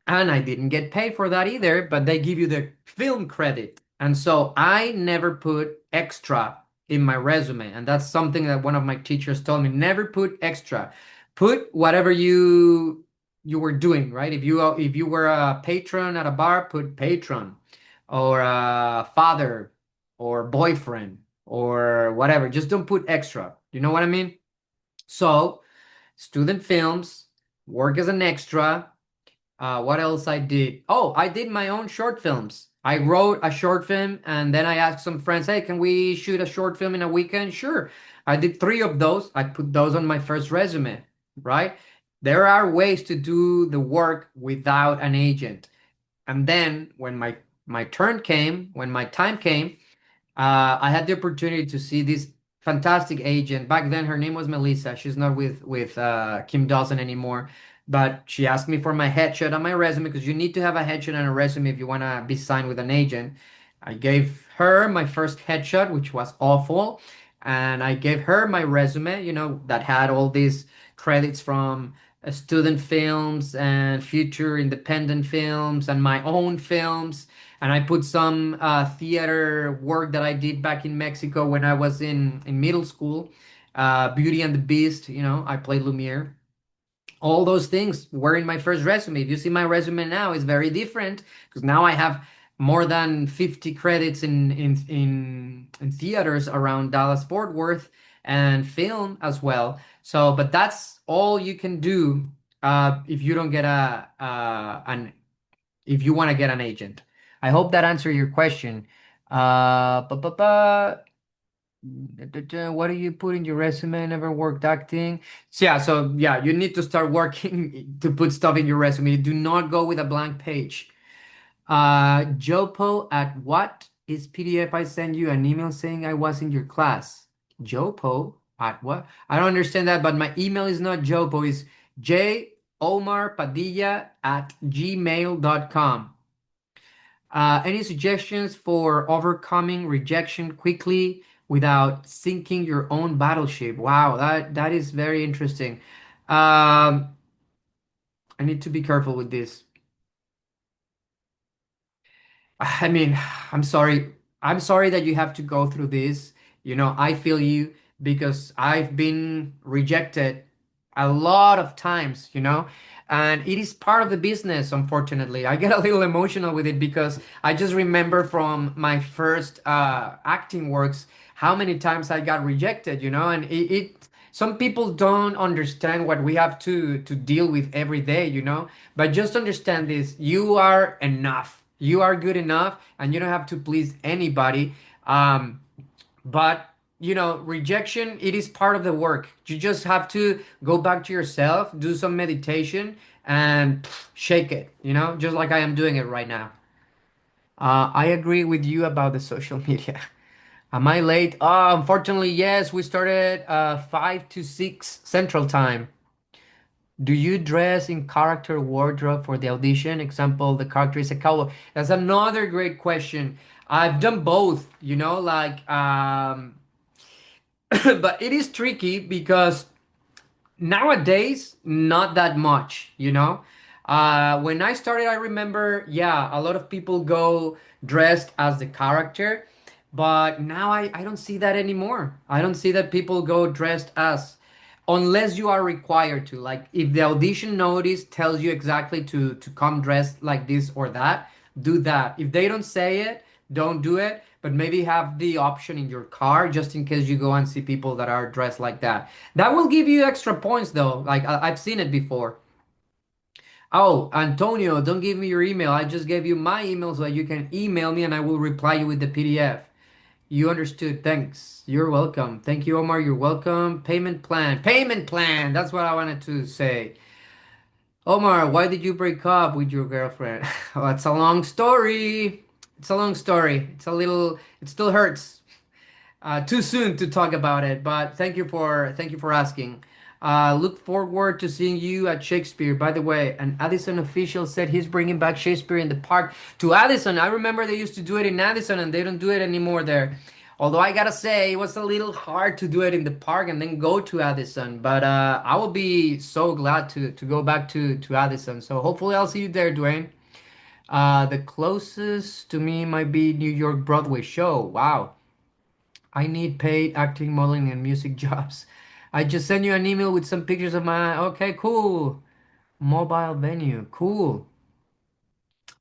And I didn't get paid for that either, but they give you the film credit. And so I never put extra in my resume. And that's something that one of my teachers told me, never put extra. Put whatever you were doing, right? If you were a patron at a bar, put patron, or a father, or boyfriend, or whatever. Just don't put extra. You know what I mean? So, student films, work as an extra. What else I did? Oh, I did my own short films. I wrote a short film, and then I asked some friends, hey, can we shoot a short film in a weekend? Sure. I did 3 of those. I put those on my first resume, right? There are ways to do the work without an agent. And then when my turn came, when my time came, I had the opportunity to see this fantastic agent. Back then, her name was Melissa. She's not with Kim Dawson anymore, but she asked me for my headshot on my resume because you need to have a headshot on a resume if you want to be signed with an agent. I gave her my first headshot, which was awful, and I gave her my resume, that had all these credits from student films and future independent films and my own films, and I put some theater work that I did back in Mexico when I was in middle school. Beauty and the Beast, I played Lumiere. All those things were in my first resume. If you see my resume now, it's very different because now I have more than 50 credits in theaters around Dallas Fort Worth and film as well. So, but that's all you can do if you don't get an if you want to get an agent. I hope that answered your question. What do you put in your resume? Never worked acting. So yeah, you need to start working to put stuff in your resume. Do not go with a blank page. Jopo at what is PDF? I send you an email saying I was in your class. Jopo at what? I don't understand that, but my email is not Jopo, it's J Omar Padilla at gmail.com. Any suggestions for overcoming rejection quickly without sinking your own battleship? Wow, that is very interesting. I need to be careful with this. I mean, I'm sorry. I'm sorry that you have to go through this. I feel you because I've been rejected a lot of times, and it is part of the business, unfortunately. I get a little emotional with it because I just remember from my first acting works how many times I got rejected, and some people don't understand what we have to deal with every day, but just understand this: you are enough. You are good enough, and you don't have to please anybody. But rejection, it is part of the work. You just have to go back to yourself, do some meditation, and shake it. Just like I am doing it right now. I agree with you about the social media. Am I late? Unfortunately, yes. We started 5 to 6 Central Time. Do you dress in character wardrobe for the audition? Example, the character is a cowboy. That's another great question. I've done both, but it is tricky because nowadays, not that much, when I started, I remember, yeah, a lot of people go dressed as the character, but now I don't see that anymore. I don't see that people go dressed as, unless you are required to. Like if the audition notice tells you exactly to come dressed like this or that, do that. If they don't say it, don't do it, but maybe have the option in your car just in case you go and see people that are dressed like that. That will give you extra points though. Like I've seen it before. Oh, Antonio, don't give me your email. I just gave you my email so that you can email me and I will reply you with the PDF. You understood. Thanks. You're welcome. Thank you, Omar. You're welcome. Payment plan. Payment plan. That's what I wanted to say. Omar, why did you break up with your girlfriend? Oh, it's a long story. It's a long story. It still hurts. Too soon to talk about it, but thank you for asking. Look forward to seeing you at Shakespeare. By the way, an Addison official said he's bringing back Shakespeare in the Park to Addison. I remember they used to do it in Addison, and they don't do it anymore there. Although I gotta say, it was a little hard to do it in the park and then go to Addison. But I will be so glad to go back to Addison. So hopefully I'll see you there, Dwayne. The closest to me might be New York Broadway show. Wow. I need paid acting, modeling, and music jobs. I just sent you an email with some pictures of my. Okay, cool. Mobile venue. Cool.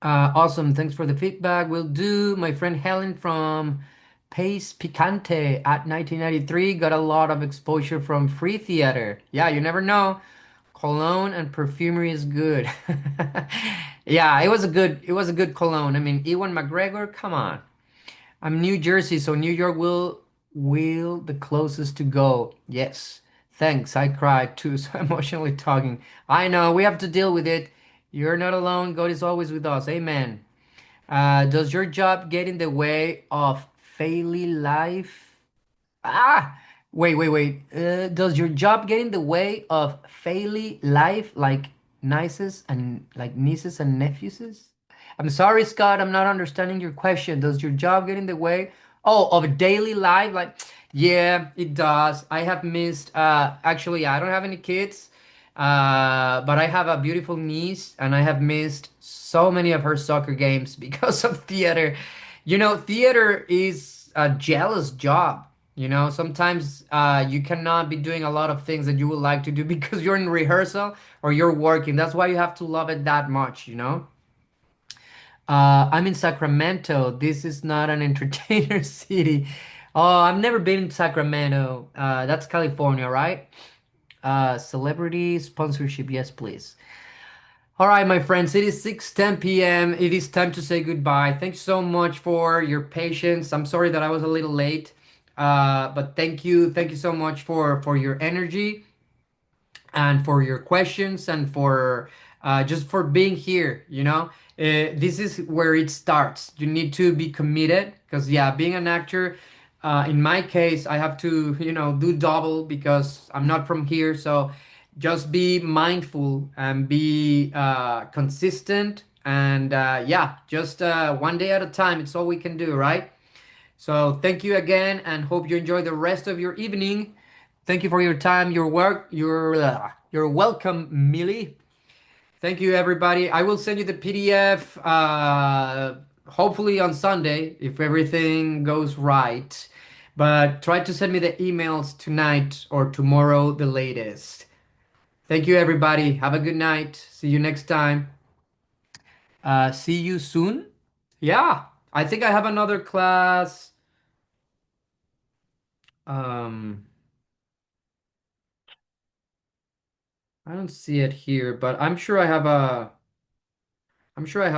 Awesome. Thanks for the feedback. Will do. My friend Helen from Pace Picante at 1993 got a lot of exposure from free theater. Yeah, you never know. Cologne and perfumery is good. Yeah, it was a good cologne. I mean, Ewan McGregor, come on. I'm New Jersey, so New York will the closest to go. Yes. Thanks. I cried too, so emotionally talking. I know we have to deal with it. You're not alone. God is always with us. Amen. Does your job get in the way of failing life? Ah, wait. Does your job get in the way of failing life like nieces and nephews? I'm sorry, Scott. I'm not understanding your question. Does your job get in the way? Oh, of daily life? Like, yeah, it does. I have missed. Actually, I don't have any kids. But I have a beautiful niece, and I have missed so many of her soccer games because of theater. You know, theater is a jealous job. You know, sometimes you cannot be doing a lot of things that you would like to do because you're in rehearsal or you're working. That's why you have to love it that much, you know? I'm in Sacramento. This is not an entertainer city. Oh, I've never been in Sacramento. That's California, right? Celebrity sponsorship, yes, please. All right, my friends, it is 6:10 p.m. It is time to say goodbye. Thanks so much for your patience. I'm sorry that I was a little late. But thank you so much for your energy and for your questions and for just for being here. This is where it starts. You need to be committed because, yeah, being an actor, in my case, I have to, do double because I'm not from here. So just be mindful and be consistent. And yeah, just one day at a time. It's all we can do, right? So thank you again and hope you enjoy the rest of your evening. Thank you for your time, your work, you're welcome, Millie. Thank you, everybody. I will send you the PDF hopefully on Sunday if everything goes right. But try to send me the emails tonight or tomorrow, the latest. Thank you, everybody. Have a good night. See you next time. See you soon. Yeah, I think I have another class. Um, I don't see it here, but I'm sure I have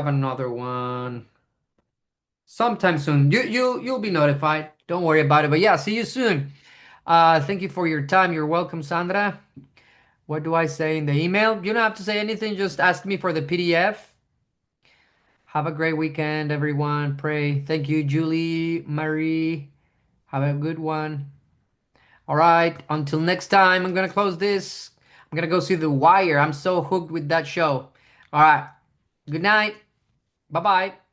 another one sometime soon. You'll be notified. Don't worry about it. But yeah, see you soon. Thank you for your time. You're welcome, Sandra. What do I say in the email? You don't have to say anything. Just ask me for the PDF. Have a great weekend, everyone. Pray. Thank you, Julie, Marie. Have a good one. All right. Until next time, I'm gonna close this. I'm gonna go see The Wire. I'm so hooked with that show. All right. Good night. Bye bye.